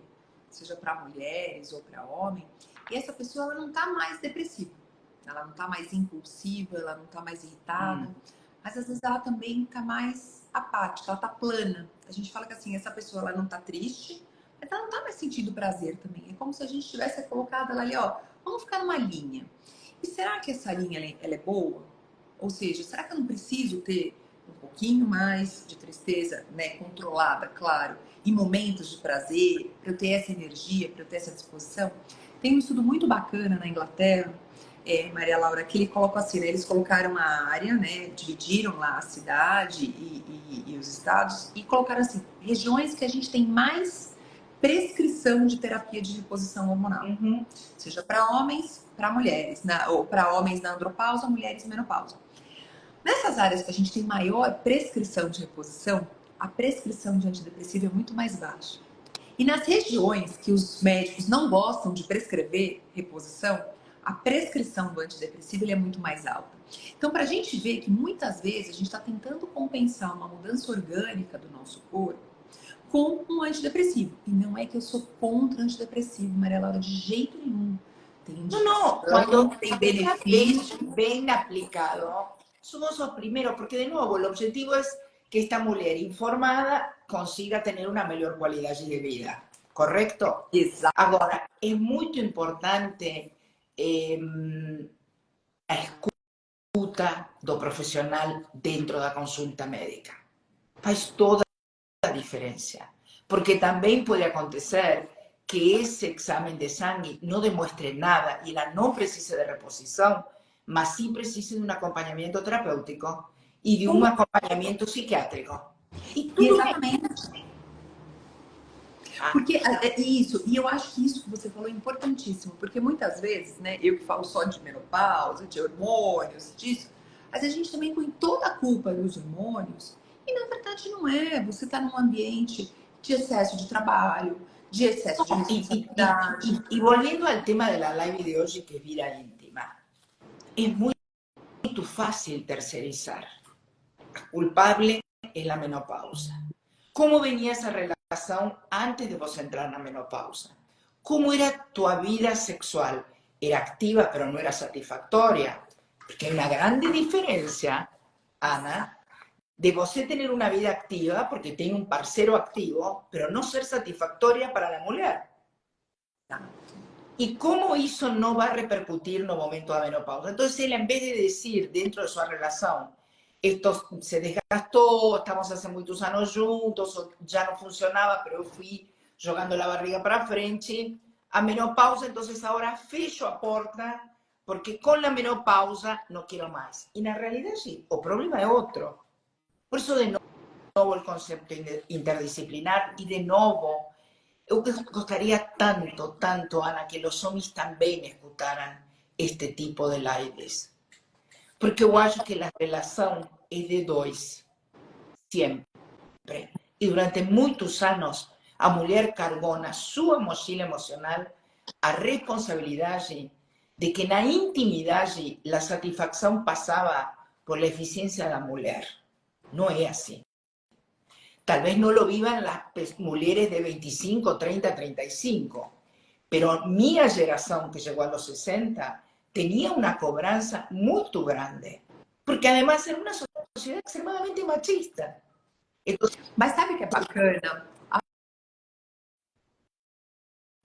seja para mulheres ou para homem, e essa pessoa ela não está mais depressiva, ela não está mais impulsiva, ela não está mais irritada, mas às vezes ela também está mais apática, ela está plana. A gente fala que assim, essa pessoa ela não está triste, mas ela não tá mais sentindo prazer também. É como se a gente tivesse colocado ela ali, ó, vamos ficar numa linha. E será que essa linha ela é boa? Ou seja, será que eu não preciso ter um pouquinho mais de tristeza, né, controlada, claro, e momentos de prazer, para eu ter essa energia, para eu ter essa disposição? Tem um estudo muito bacana na Inglaterra, Maria Laura, que ele colocou assim, né, eles colocaram uma área, né, dividiram lá a cidade e os estados e colocaram assim, regiões que a gente tem mais prescrição de terapia de reposição hormonal. Seja para homens, para mulheres, ou para homens na andropausa, mulheres na menopausa. Nessas áreas que a gente tem maior prescrição de reposição, a prescrição de antidepressivo é muito mais baixa. E nas regiões que os médicos não gostam de prescrever reposição, a prescrição do antidepressivo é muito mais alta. Então, para a gente ver que muitas vezes a gente está tentando compensar uma mudança orgânica do nosso corpo com um antidepressivo. E não é que eu sou contra antidepressivo, Maria Laura, de jeito nenhum. Tem No, cuando tem benefício. bien aplicado, somos los primeros, porque de nuevo el objetivo es que esta mujer informada consiga tener una mejor calidad de vida, ¿correcto? Exato. Ahora, es muy importante a escuta do profesional dentro da consulta médica. Faz toda a diferença, porque também pode acontecer que esse exame de sangue não demonstre nada e ela não precise de reposição, mas sim precise de um acompanhamento terapêutico e de um acompanhamento psiquiátrico. E tudo Exatamente. Porque isso, e eu acho que isso que você falou é importantíssimo, porque muitas vezes, né, eu que falo só de menopausa, de hormônios, disso, mas a gente também põe toda a culpa nos hormônios, e na verdade não é. Você está num ambiente de excesso de trabalho, de excesso de responsabilidade. E volviendo ao tema da live de hoje, que é vida íntima, é muito fácil terceirizar. A culpable é a menopausa. Como venía esa relación antes de vos entrar en la menopausa? ¿Cómo era tu vida sexual? Era activa, pero no era satisfactoria. Porque hay una grande diferencia, Ana, de vos tener una vida activa, porque tiene un parcero activo, pero no ser satisfactoria para la mujer. ¿Y cómo eso no va a repercutir en el momento de la menopausa? Entonces él, en vez de decir dentro de su relación, esto se desgastó, estamos hace muchos años juntos, ya no funcionaba, pero yo fui jugando la barriga para frente, a menopausa, entonces ahora fecho a porta, porque con la menopausa no quiero más. Y en la realidad sí, el problema es otro. Por eso de nuevo el concepto interdisciplinar y de nuevo, eu gostaria tanto, Ana, que os homens também escutaran este tipo de lives. Porque eu acho que a relação é de dois, sempre. E durante muitos anos, a mulher cargou na sua mochila emocional a responsabilidade de que na intimidade a satisfação passava por la eficiência da mulher. Não é assim. Tal vez no lo vivan las mujeres de 25, 30, 35, pero mi generación que llegó a los 60 tenía una cobranza muy grande, porque además era una sociedad extremadamente machista. Entonces, mas sabe o que é bacana?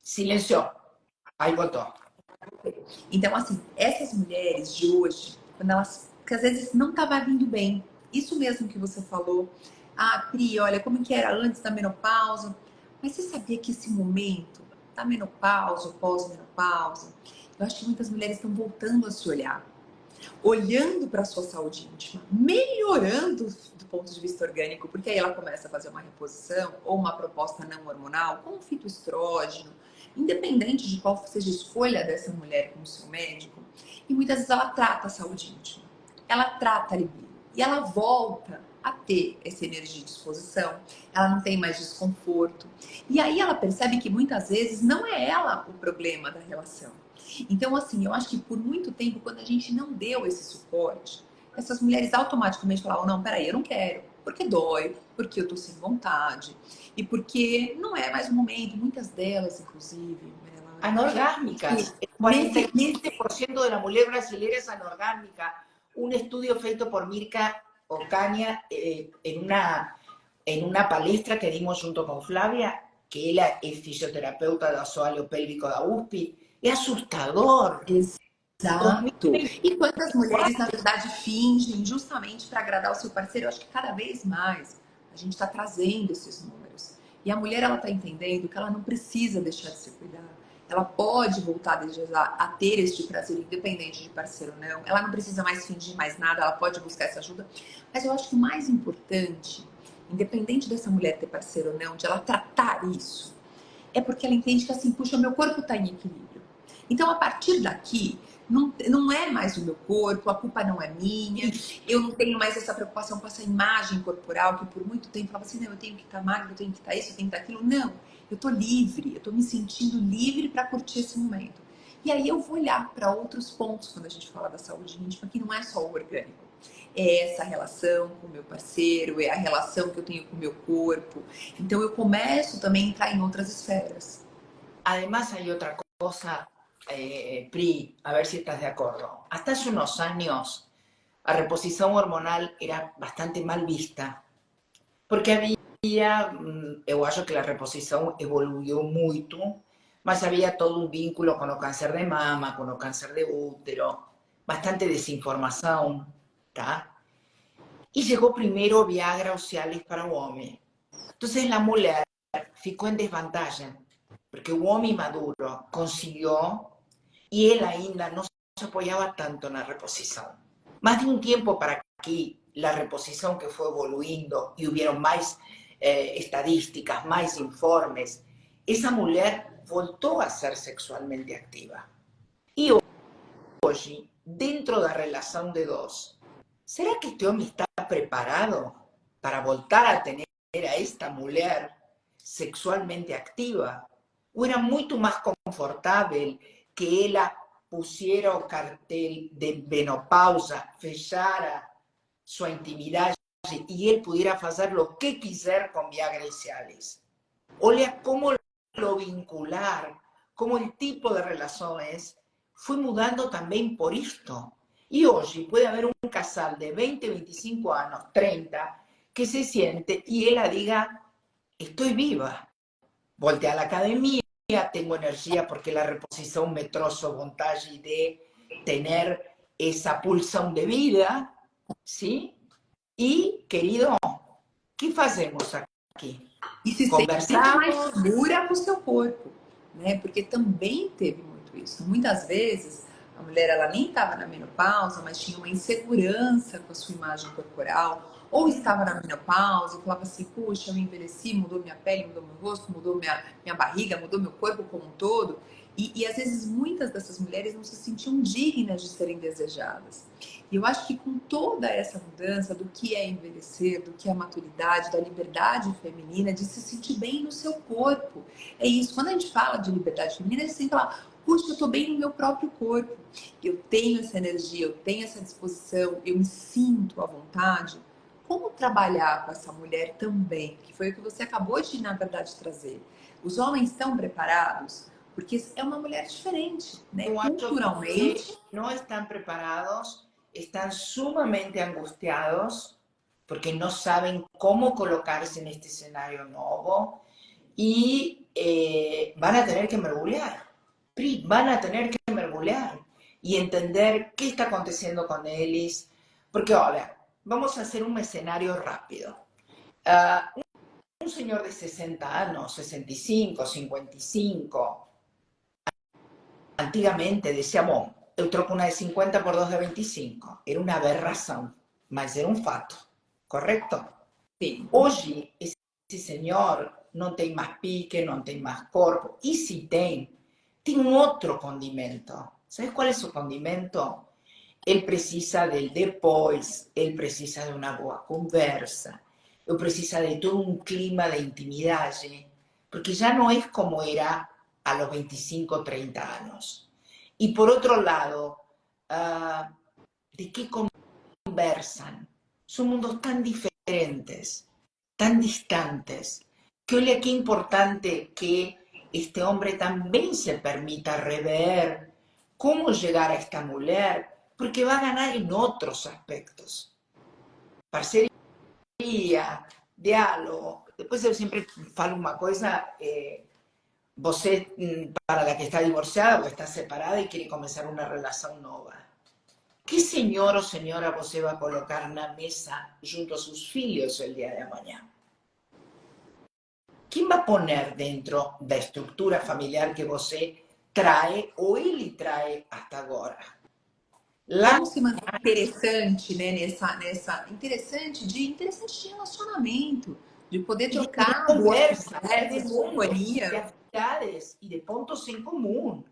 Silencio. Aí voltou. Então, assim, essas mulheres de hoje, quando elas, que às vezes não estava vindo bem, isso mesmo que você falou, ah, Pri, olha, como que era antes da menopausa, mas você sabia que esse momento da menopausa ou pós-menopausa, eu acho que muitas mulheres estão voltando a se olhar, olhando para a sua saúde íntima, melhorando do ponto de vista orgânico, porque aí ela começa a fazer uma reposição ou uma proposta não hormonal, com o fitoestrógeno, independente de qual seja a escolha dessa mulher com o seu médico, e muitas vezes ela trata a saúde íntima, ela trata a libido, e ela volta a ter essa energia de disposição, ela não tem mais desconforto, e aí ela percebe que muitas vezes não é ela o problema da relação. Então, assim, eu acho que por muito tempo, quando a gente não deu esse suporte, essas mulheres automaticamente falavam, não, peraí, eu não quero, porque dói, porque eu tô sem vontade, e porque não é mais o momento, muitas delas, inclusive, anorgásmicas. 47% de la mujer brasileña es anorgásmica. Un estudio feito por Mirka Ocaña en una palestra que dimos junto con Flavia, que ella es fisioterapeuta de assoalho pélvico da USP, es asustador. Exato. E quantas mulheres, 2024. na verdade, fingem justamente para agradar o seu parceiro? Eu acho que cada vez mais a gente está trazendo esses números. E a mulher, ela está entendendo que ela não precisa deixar de se cuidar. Ela pode voltar a desejar, a ter este prazer, independente de parceiro ou não. Ela não precisa mais fingir mais nada, ela pode buscar essa ajuda. Mas eu acho que o mais importante, independente dessa mulher ter parceiro ou não, de ela tratar isso, é porque ela entende que assim, puxa, meu corpo está em equilíbrio. Então, a partir daqui, não é mais o meu corpo, a culpa não é minha, eu não tenho mais essa preocupação com essa imagem corporal, que por muito tempo falava assim, não, eu tenho que estar magra, eu tenho que estar isso, eu tenho que estar aquilo. Não, eu tô livre, eu tô me sentindo livre para curtir esse momento. E aí eu vou olhar para outros pontos quando a gente fala da saúde íntima, que não é só o orgânico. É essa relação com o meu parceiro, é a relação que eu tenho com o meu corpo. Então eu começo também a entrar em outras esferas. Además hay otra cosa, Pri, a ver si estás de acuerdo. Hasta hace unos años, la reposición hormonal era bastante mal vista, porque había, eu acho que la reposición evoluiu muito, mas había todo un vínculo con el cáncer de mama, con el cáncer de útero, bastante desinformación, ¿tá? Y llegó primero Viagra o Cialis para o homem. Entonces la mujer ficou en desvantagem, porque o homem maduro consiguió y él ainda no se apoyaba tanto en la reposición. Más de un tiempo para aquí, la reposición que fue evoluindo y hubieron más estadísticas, más informes, esa mujer voltó a ser sexualmente activa. Y hoy, dentro de la relación de dos, ¿será que este hombre está preparado para voltar a tener a esta mujer sexualmente activa? ¿O era mucho más confortable que ella pusiera o cartel de menopausa, fechara su intimidad y él pudiera hacer lo que quisiera con Viagra y Cialis? Olha cómo lo vincular, cómo el tipo de relaciones fue mudando también por esto. Y hoy puede haber un casal de 20, 25 años, 30, que se siente y ella diga, estoy viva, volteé a la academia, tengo energía porque la reposición me trouxe vontade de tener esa pulsión de vida, ¿sí? Y, querido, ¿qué hacemos aquí? E se sente mais Conversamos. segura com o seu corpo, né? Porque também teve muito isso. Muitas vezes a mulher ela nem estava na menopausa, mas tinha uma insegurança com a sua imagem corporal, ou estava na menopausa e falava assim, puxa, eu envelheci, mudou minha pele, mudou meu rosto, mudou minha barriga, mudou meu corpo como um todo. E às vezes muitas dessas mulheres não se sentiam dignas de serem desejadas. E eu acho que com toda essa mudança do que é envelhecer, do que é a maturidade, da liberdade feminina, de se sentir bem no seu corpo. É isso. Quando a gente fala de liberdade feminina, a gente tem que falar, puxa, eu tô bem no meu próprio corpo. Eu tenho essa energia, eu tenho essa disposição, eu me sinto à vontade. Como trabalhar com essa mulher também? Que foi o que você acabou de, na verdade, trazer. Os homens estão preparados? Porque é uma mulher diferente, né? Culturalmente. No están preparados, están sumamente angustiados porque no saben cómo colocarse en este escenario nuevo y van a tener que mergulhar. Van a tener que mergulhar y entender qué está aconteciendo con ellos. Porque ahora, vamos a hacer un escenario rápido. Un señor de 60 años, 65, 55, antigamente decía, bom, eu troco una de 50 por dos de 25. Era una aberração, mas era un fato, correcto? Sim. Hoje, esse senhor não tem mais pique, não tem mais corpo. E se tem um outro condimento. ¿Sabes qual é o condimento? Ele precisa del depois, ele precisa de uma boa conversa, ele precisa de todo um clima de intimidade, porque já não é como era a los 25, 30 años. Y por otro lado, ¿de qué conversan? Son mundos tan diferentes, tan distantes, que hoy qué importante que este hombre también se permita rever cómo llegar a esta mujer, porque va a ganar en otros aspectos. Parceria, diálogo. Después yo siempre falo una cosa, você, para la que está divorciada ou está separada e quer começar uma relação nova, que senhor ou senhora você vai colocar na mesa junto a seus filhos o dia de amanhã? Quem vai poner dentro da estrutura familiar que você trae ou ele trae até agora? Lá Como se manter interessante, né, interessante de relacionamento, de poder e de trocar boas conversa, e de conversas, de mundos, de companhia. afinidades e de pontos em comum.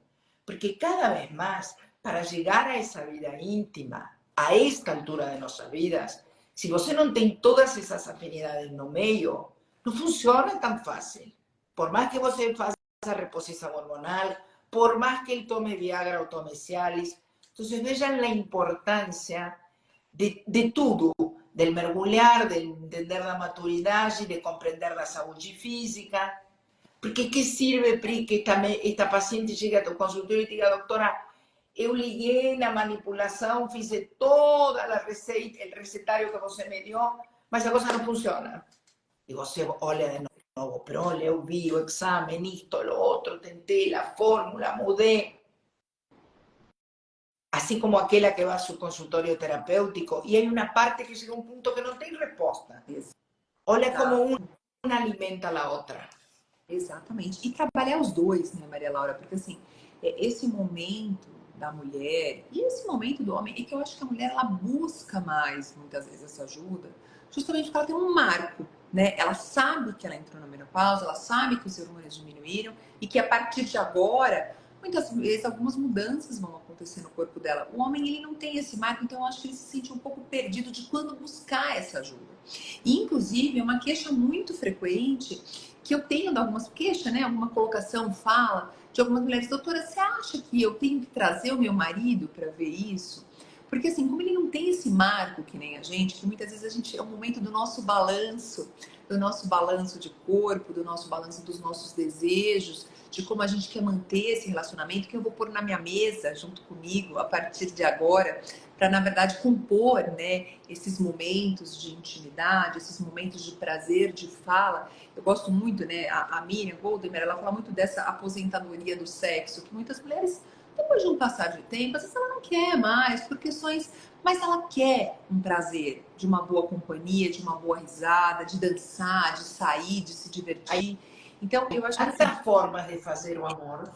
Porque cada vez mais, para chegar a essa vida íntima, a esta altura de nossas vidas, se você não tem todas essas afinidades no meio, não funciona tão fácil. Por mais que você faça reposição hormonal, por más que él tome Viagra o tome Cialis. Entonces vean la importancia de todo, del mergulhar, de entender la maturidad y de comprender la salud física. Porque que sirve, Pri, que esta paciente llegue a tu consultorio y te diga, doctora, eu liguei na manipulação, fiz toda a receita, o recetário que você me deu, mas a coisa não funciona. E você olha de novo, pero olha, eu vi o exame, isto, lo outro, tentei a fórmula, mudei. Así como aquela que va a su consultorio terapéutico, y hay una parte que llega a un punto que no tiene respuesta. Olha como uma alimenta a outra. Exatamente. E trabalhar os dois, né, Maria Laura? Porque assim, esse momento da mulher e esse momento do homem, é que eu acho que a mulher ela busca mais, muitas vezes, essa ajuda, justamente porque ela tem um marco, né? Ela sabe que ela entrou na menopausa, ela sabe que os hormônios diminuíram e que a partir de agora, muitas vezes, algumas mudanças vão acontecer no corpo dela. O homem, ele não tem esse marco, então eu acho que ele se sente um pouco perdido de quando buscar essa ajuda. E, inclusive, é uma queixa muito frequente que eu tenho de algumas queixas, né? Alguma colocação, fala de algumas mulheres, doutora, você acha que eu tenho que trazer o meu marido para ver isso? Porque assim, como ele não tem esse marco que nem a gente, que muitas vezes a gente é o momento do nosso balanço de corpo, do nosso balanço dos nossos desejos, de como a gente quer manter esse relacionamento, que eu vou pôr na minha mesa junto comigo a partir de agora, para na verdade compor, né, esses momentos de intimidade, esses momentos de prazer, de fala. Eu gosto muito, né, a Miriam Goldemer, ela fala muito dessa aposentadoria do sexo, que muitas mulheres, depois de um passar de tempo, às vezes ela não quer mais, por questões, mas ela quer um prazer de uma boa companhia, de uma boa risada, de dançar, de sair, de se divertir. Então, eu acho que tantas formas de fazer o amor.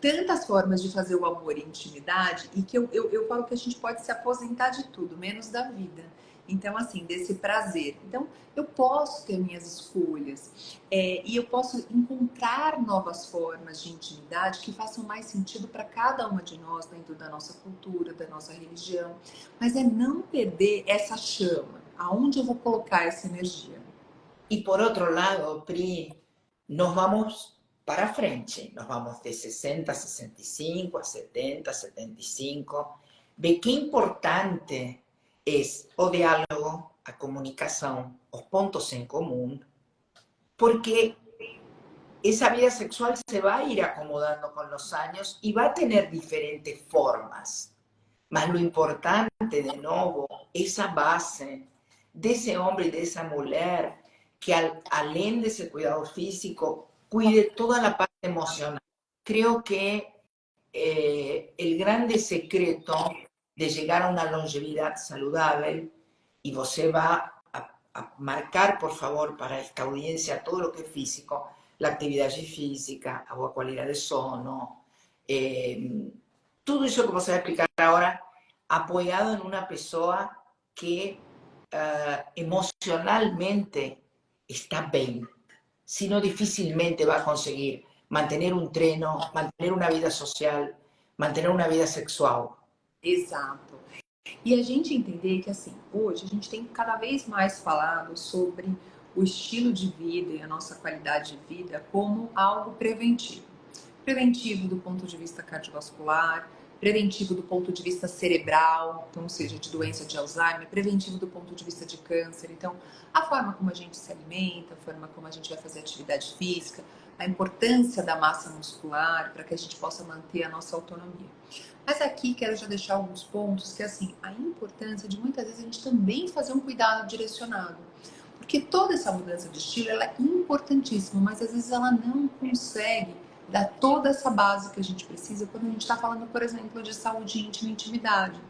Tantas formas de fazer o amor e intimidade, e que eu falo que a gente pode se aposentar de tudo, menos da vida. Então, assim, desse prazer. Então, eu posso ter minhas escolhas e eu posso encontrar novas formas de intimidade que façam mais sentido para cada uma de nós, dentro da nossa cultura, da nossa religião. Mas é não perder essa chama. Aonde eu vou colocar essa energia? E por outro lado, Pri, nós vamos para frente, nós vamos de 60 a 65, a 70, a 75. Ve que importante é o diálogo, a comunicação, os pontos em comum, porque esa vida sexual se va a ir acomodando con los años y va a tener diferentes formas. Mas lo importante, de nuevo, esa base de ese hombre y de esa mujer que além de ese cuidado físico, cuide toda la parte emocional. Creo que el grande secreto de llegar a una longevidad saludable, y você va a marcar, por favor, para esta audiencia todo lo que es físico, la actividad física, a boa qualidade de sono, tudo isso que você vai explicar agora, apoiado em uma pessoa que emocionalmente está bem, senão dificilmente vai conseguir manter um treino, manter uma vida social, manter uma vida sexual. Exato. E a gente entender que, assim, hoje a gente tem cada vez mais falado sobre o estilo de vida e a nossa qualidade de vida como algo preventivo. Preventivo do ponto de vista cardiovascular, preventivo do ponto de vista cerebral, então, ou seja, de doença de Alzheimer, preventivo do ponto de vista de câncer. Então, a forma como a gente se alimenta, a forma como a gente vai fazer atividade física, a importância da massa muscular para que a gente possa manter a nossa autonomia. Mas aqui quero já deixar alguns pontos que, assim, a importância de muitas vezes a gente também fazer um cuidado direcionado. Porque toda essa mudança de estilo, ela é importantíssima, mas às vezes ela não consegue dar toda essa base que a gente precisa quando a gente está falando, por exemplo, de saúde íntima e intimidade.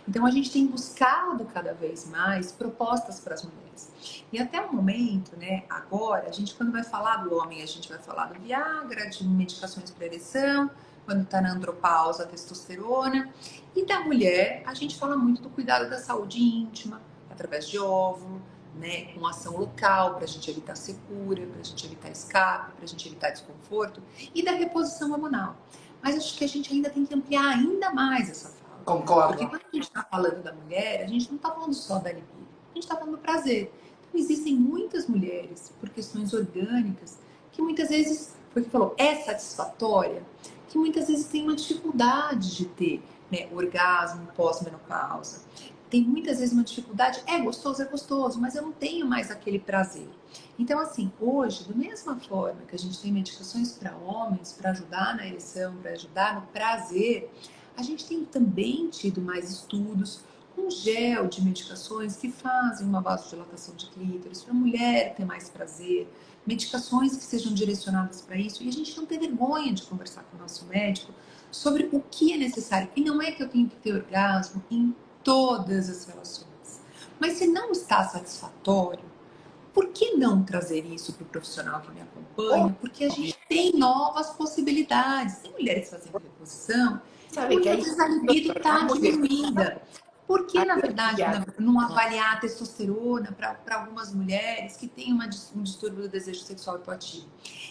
Então a gente tem buscado cada vez mais propostas para as mulheres. E até o momento, né, agora, a gente quando vai falar do homem, a gente vai falar do Viagra, de medicações para ereção, quando está na andropausa, a testosterona. E da mulher, a gente fala muito do cuidado da saúde íntima, através de óvulo, né, com ação local, para a gente evitar secura, para a gente evitar escape, para a gente evitar desconforto, e da reposição hormonal. Mas acho que a gente ainda tem que ampliar ainda mais essa fala. Concordo. Porque quando a gente está falando da mulher, a gente não está falando só da libido, a gente está falando do prazer. Então, existem muitas mulheres, por questões orgânicas, que muitas vezes, foi o que falou, é satisfatória, que muitas vezes tem uma dificuldade de ter, né, orgasmo pós-menopausa. Tem muitas vezes uma dificuldade, é gostoso, mas eu não tenho mais aquele prazer. Então, assim, hoje, da mesma forma que a gente tem medicações para homens, para ajudar na ereção, para ajudar no prazer, a gente tem também tido mais estudos com gel de medicações que fazem uma vasodilatação de clítoris para a mulher ter mais prazer, medicações que sejam direcionadas para isso, e a gente não tem vergonha de conversar com o nosso médico sobre o que é necessário. E não é que eu tenho que ter orgasmo em todas as relações. Mas se não está satisfatório, por que não trazer isso para o profissional que me acompanha? Porque a gente tem novas possibilidades. Tem mulheres fazendo reposição, Sabe que muitas aí vezes a libido está diminuída. Por que, na verdade, não avaliar a testosterona para algumas mulheres que têm um distúrbio do desejo sexual hipoativo?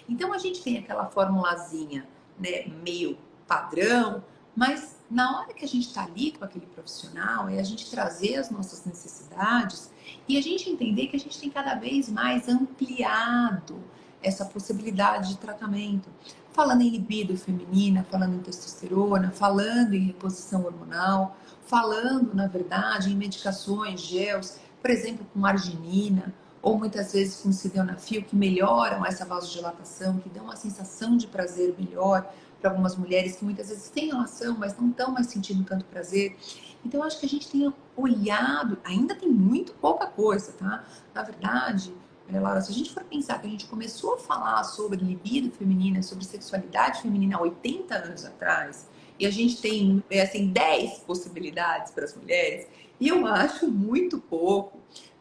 Então, a gente tem aquela formulazinha, né, meio padrão, mas na hora que a gente está ali com aquele profissional, é a gente trazer as nossas necessidades e a gente entender que a gente tem cada vez mais ampliado essa possibilidade de tratamento. Falando em libido feminina, falando em testosterona, falando em reposição hormonal, falando, na verdade, em medicações, gels, por exemplo, com arginina, ou muitas vezes com sildenafil, que melhoram essa vasodilatação, que dão uma sensação de prazer melhor para algumas mulheres que muitas vezes têm relação, mas não estão mais sentindo tanto prazer. Então, eu acho que a gente tem olhado, ainda tem muito pouca coisa, tá? Na verdade, Laura, se a gente for pensar que a gente começou a falar sobre libido feminina, sobre sexualidade feminina há 80 anos atrás, e a gente tem, assim, 10 possibilidades para as mulheres, e eu acho muito pouco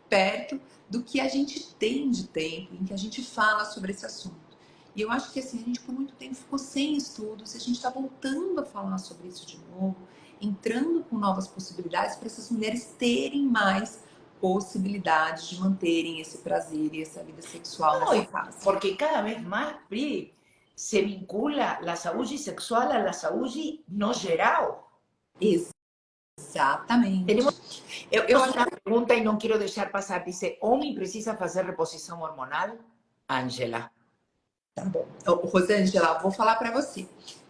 perto do que a gente tem de tempo em que a gente fala sobre esse assunto. E eu acho que assim, a gente por muito tempo ficou sem estudos, e a gente está voltando a falar sobre isso de novo, entrando com novas possibilidades para essas mulheres terem mais possibilidades de manterem esse prazer e essa vida sexual nessa fase. Porque cada vez más, Pri, se vincula la saúde sexual a la saúde no geral. Exatamente. Tenemos una pregunta y no quiero dejar pasar. Dice, ¿hombre precisa hacer reposição hormonal? Ângela. Tá bom. Rosângela, vou falar para você.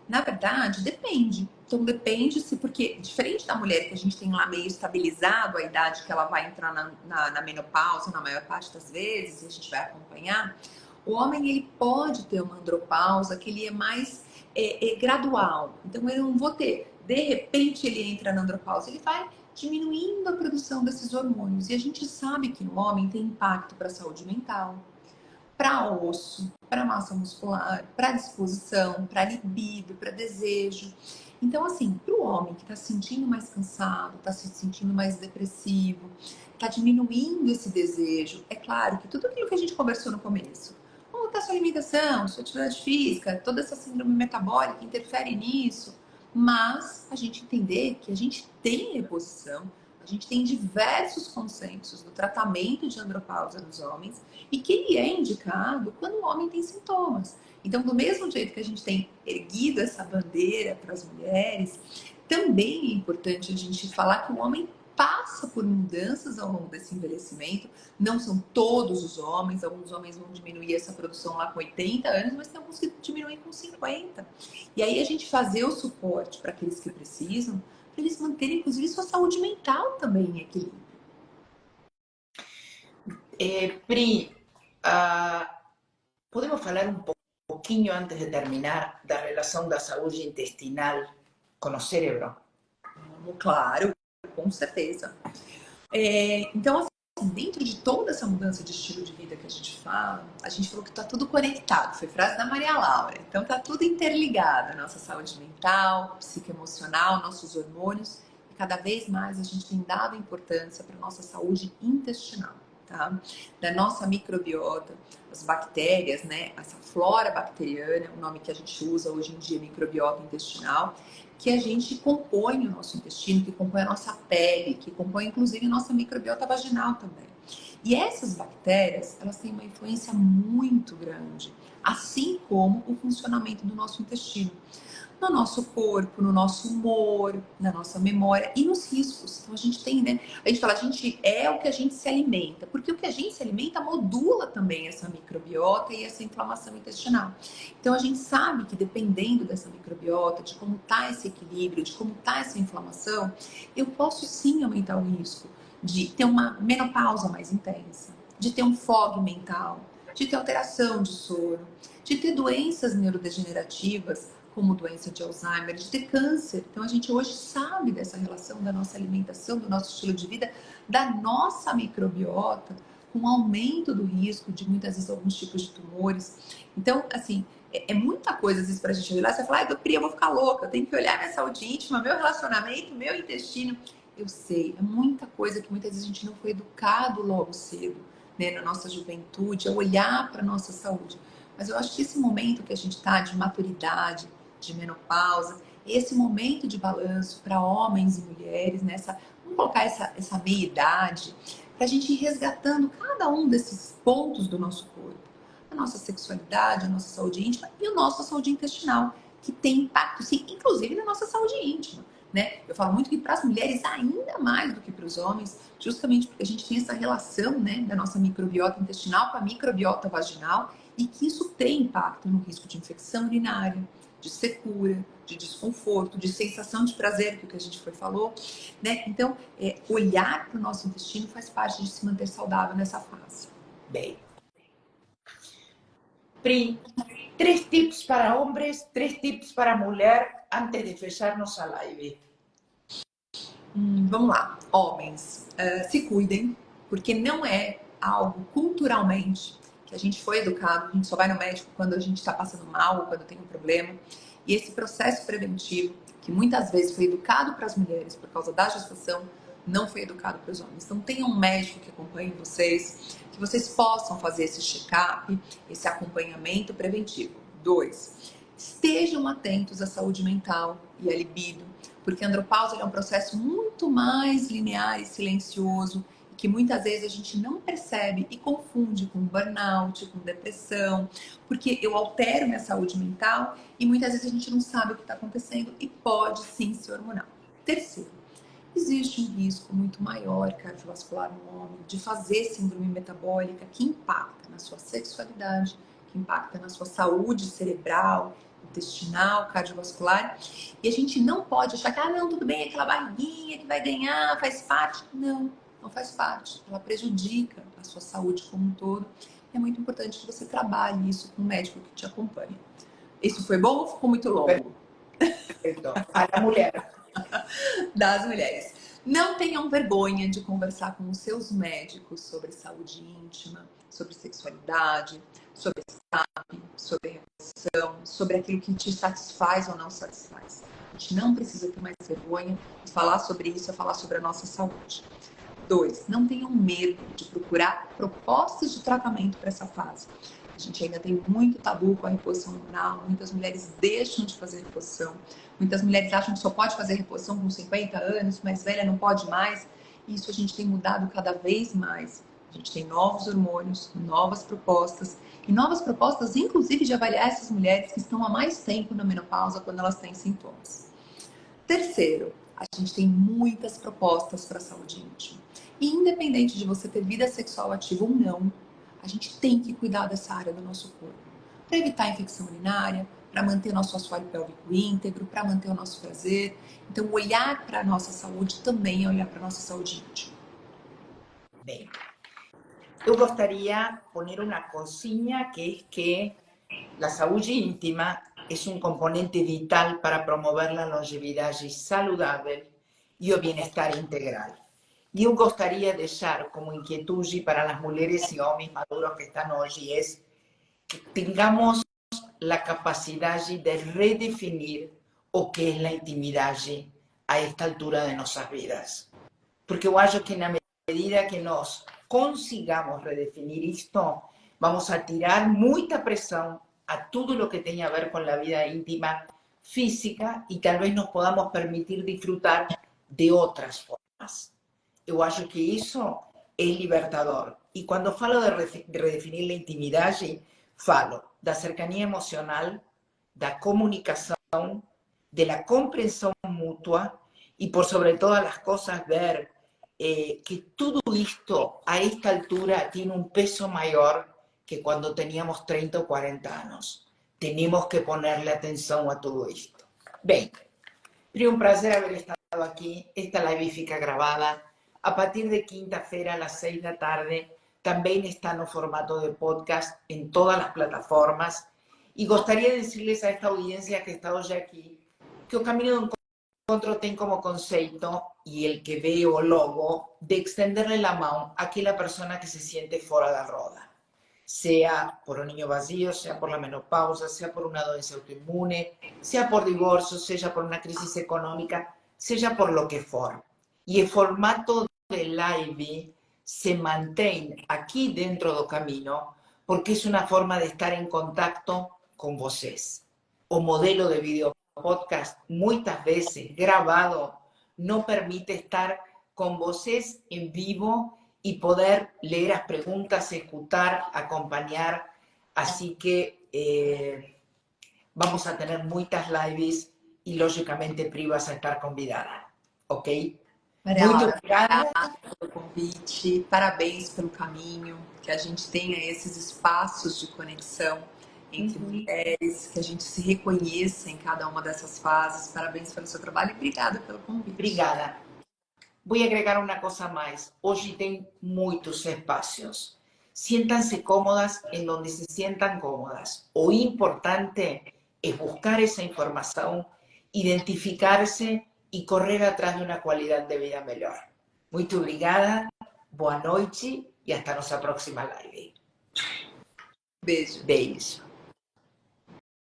Na verdade, depende. Então, depende-se, porque diferente da mulher que a gente tem lá meio estabilizado a idade que ela vai entrar na menopausa, na maior parte das vezes, e a gente vai acompanhar, o homem ele pode ter uma andropausa que ele é mais gradual. Então, eu não vou ter, de repente ele entra na andropausa, ele vai diminuindo a produção desses hormônios. E a gente sabe que no homem tem impacto para a saúde mental, para osso, para massa muscular, para disposição, para libido, para desejo. Então, assim, para o homem que está se sentindo mais cansado, está se sentindo mais depressivo, está diminuindo esse desejo, é claro que tudo aquilo que a gente conversou no começo, como está sua alimentação, sua atividade física, toda essa síndrome metabólica interfere nisso, mas a gente entender que a gente tem reposição, a gente tem diversos consensos do tratamento de andropausa nos homens e que ele é indicado quando o homem tem sintomas. Então, do mesmo jeito que a gente tem erguido essa bandeira para as mulheres, também é importante a gente falar que o homem passa por mudanças ao longo desse envelhecimento. Não são todos os homens, alguns homens vão diminuir essa produção lá com 80 anos, mas tem alguns que diminuem com 50. E aí a gente fazer o suporte para aqueles que precisam, para eles manterem, inclusive, sua saúde mental também em equilíbrio. Pri, podemos falar um pouquinho antes de terminar da relação da saúde intestinal com o cérebro? Claro, com certeza. Então, dentro de toda essa mudança de estilo de vida que a gente fala, a gente falou que está tudo conectado, foi frase da Maria Laura. Então está tudo interligado, a nossa saúde mental, psicoemocional, nossos hormônios, e cada vez mais a gente tem dado importância para a nossa saúde intestinal, tá? Da nossa microbiota, as bactérias, né? Essa flora bacteriana, o nome que a gente usa hoje em dia, microbiota intestinal, que a gente compõe o nosso intestino, que compõe a nossa pele, que compõe inclusive a nossa microbiota vaginal também. E essas bactérias, elas têm uma influência muito grande, assim como o funcionamento do nosso intestino, no nosso corpo, no nosso humor, na nossa memória e nos riscos. Então a gente tem, né? A gente fala, a gente é o que a gente se alimenta, porque o que a gente se alimenta modula também essa microbiota e essa inflamação intestinal. Então a gente sabe que dependendo dessa microbiota, de como tá esse equilíbrio, de como tá essa inflamação, eu posso sim aumentar o risco de ter uma menopausa mais intensa, de ter um fog mental, de ter alteração de sono, de ter doenças neurodegenerativas, como doença de Alzheimer, de ter câncer. Então a gente hoje sabe dessa relação da nossa alimentação, do nosso estilo de vida, da nossa microbiota, com o aumento do risco de muitas vezes alguns tipos de tumores. Então, assim, é muita coisa às vezes pra gente olhar, você fala, ai, Pri, eu vou ficar louca, eu tenho que olhar minha saúde íntima, meu relacionamento, meu intestino. Eu sei, é muita coisa que muitas vezes a gente não foi educado logo cedo, né, na nossa juventude, a olhar para nossa saúde. Mas eu acho que esse momento que a gente está de maturidade, de menopausa, esse momento de balanço para homens e mulheres, nessa, vamos colocar essa meia-idade, para a gente ir resgatando cada um desses pontos do nosso corpo. A nossa sexualidade, a nossa saúde íntima e a nossa saúde intestinal, que tem impacto, sim, inclusive na nossa saúde íntima. Né? Eu falo muito que para as mulheres ainda mais do que para os homens, justamente porque a gente tem essa relação, né, da nossa microbiota intestinal com a microbiota vaginal e que isso tem impacto no risco de infecção urinária, de secura, de desconforto, de sensação de prazer, que é o que a gente falou, né? Então, olhar para o nosso intestino faz parte de se manter saudável nessa fase. Bem. Pri, 3 tips para hombres, 3 tips para mulher antes de fecharnos a live. Vamos lá, homens, se cuidem, porque não é algo culturalmente que a gente foi educado, a gente só vai no médico quando a gente está passando mal ou quando tem um problema. E esse processo preventivo, que muitas vezes foi educado para as mulheres por causa da gestação, não foi educado para os homens. Então tenha um médico que acompanhe vocês, que vocês possam fazer esse check-up, esse acompanhamento preventivo. 2, estejam atentos à saúde mental e à libido, porque a andropausa é um processo muito mais linear e silencioso, que muitas vezes a gente não percebe e confunde com burnout, com depressão, porque eu altero minha saúde mental e muitas vezes a gente não sabe o que está acontecendo e pode sim ser hormonal. 3, existe um risco muito maior cardiovascular no homem de fazer síndrome metabólica que impacta na sua sexualidade, que impacta na sua saúde cerebral, intestinal, cardiovascular. E a gente não pode achar que, não, tudo bem, aquela barriguinha que vai ganhar, faz parte. Não, não faz parte. Ela prejudica a sua saúde como um todo. É muito importante que você trabalhe isso com um médico que te acompanha. Isso foi bom ou ficou muito longo? Perfeito. A mulher. Das mulheres. Não tenham vergonha de conversar com os seus médicos sobre saúde íntima, sobre sexualidade, sobre escape, sobre reprodução, sobre aquilo que te satisfaz ou não satisfaz. A gente não precisa ter mais vergonha de falar sobre isso, falar sobre a nossa saúde. 2, não tenham medo de procurar propostas de tratamento para essa fase. A gente ainda tem muito tabu com a reposição hormonal, muitas mulheres deixam de fazer reposição, muitas mulheres acham que só pode fazer reposição com 50 anos, mais velha não pode mais. Isso a gente tem mudado cada vez mais. A gente tem novos hormônios, novas propostas, e novas propostas, inclusive, de avaliar essas mulheres que estão há mais tempo na menopausa quando elas têm sintomas. 3, a gente tem muitas propostas para a saúde íntima. E independente de você ter vida sexual ativa ou não, a gente tem que cuidar dessa área do nosso corpo. Para evitar infecção urinária, para manter nosso assoalho pélvico íntegro, para manter o nosso prazer. Então, olhar para a nossa saúde também é olhar para a nossa saúde íntima. Bem, eu gostaria de poner uma coisinha, que é que a saúde íntima é um componente vital para promover a longevidade saudável e o bem-estar integral. E eu gostaria de deixar como inquietude para as mulheres e homens maduros que estão hoje é que tengamos a capacidade de redefinir o que é a intimidade a esta altura de nossas vidas. Porque eu acho que na medida que nós consigamos redefinir isto, vamos a tirar muita pressão a tudo o que tem a ver com a vida íntima, física, e talvez nos podamos permitir disfrutar de outras formas. Eu acho que isso é libertador. E quando falo de redefinir a intimidade, falo da cercanía emocional, da comunicação, de la compreensão mútua e, por sobre todas as coisas, ver que tudo isto, a esta altura, tem um peso maior que quando teníamos 30 ou 40 anos. Temos que ponerle atenção a tudo isto. Bem, foi um prazer haver estado aqui. Esta live fica gravada. A partir de quinta-feira, às 6 da tarde, também está no formato de podcast em todas as plataformas. E gostaria de dizer a esta audiência que está hoje aqui que o Caminho do Encontro tem como conceito, e el que ve o logo, de extenderle la mão àquela pessoa que se siente fora da roda. Sea por un niño vacío, sea por la menopausa, sea por una doença autoinmune, sea por divorcio, sea por una crisis económica, sea por lo que for. Y el formato de live se mantém aqui dentro do Camino porque es una forma de estar en contacto con vocês. O modelo de video podcast, muitas veces grabado, no permite estar con vocês en vivo y poder leer las preguntas, escuchar, acompañar. Así que vamos a tener muchas lives y, lógicamente, Pri vas a estar convidada. Ok? Muito obrigada pelo convite, parabéns pelo caminho, que a gente tenha esses espaços de conexão entre mulheres, que a gente se reconheça em cada uma dessas fases. Parabéns pelo seu trabalho e obrigada pelo convite. Obrigada. Vou agregar uma coisa mais. Hoje tem muitos espaços. Siéntanse cómodas em onde se sientam cómodas. O importante é buscar essa informação, identificar-se e correr atrás de uma qualidade de vida melhor. Muito obrigada, boa noite e até nossa próxima live. Beijo. Beijo.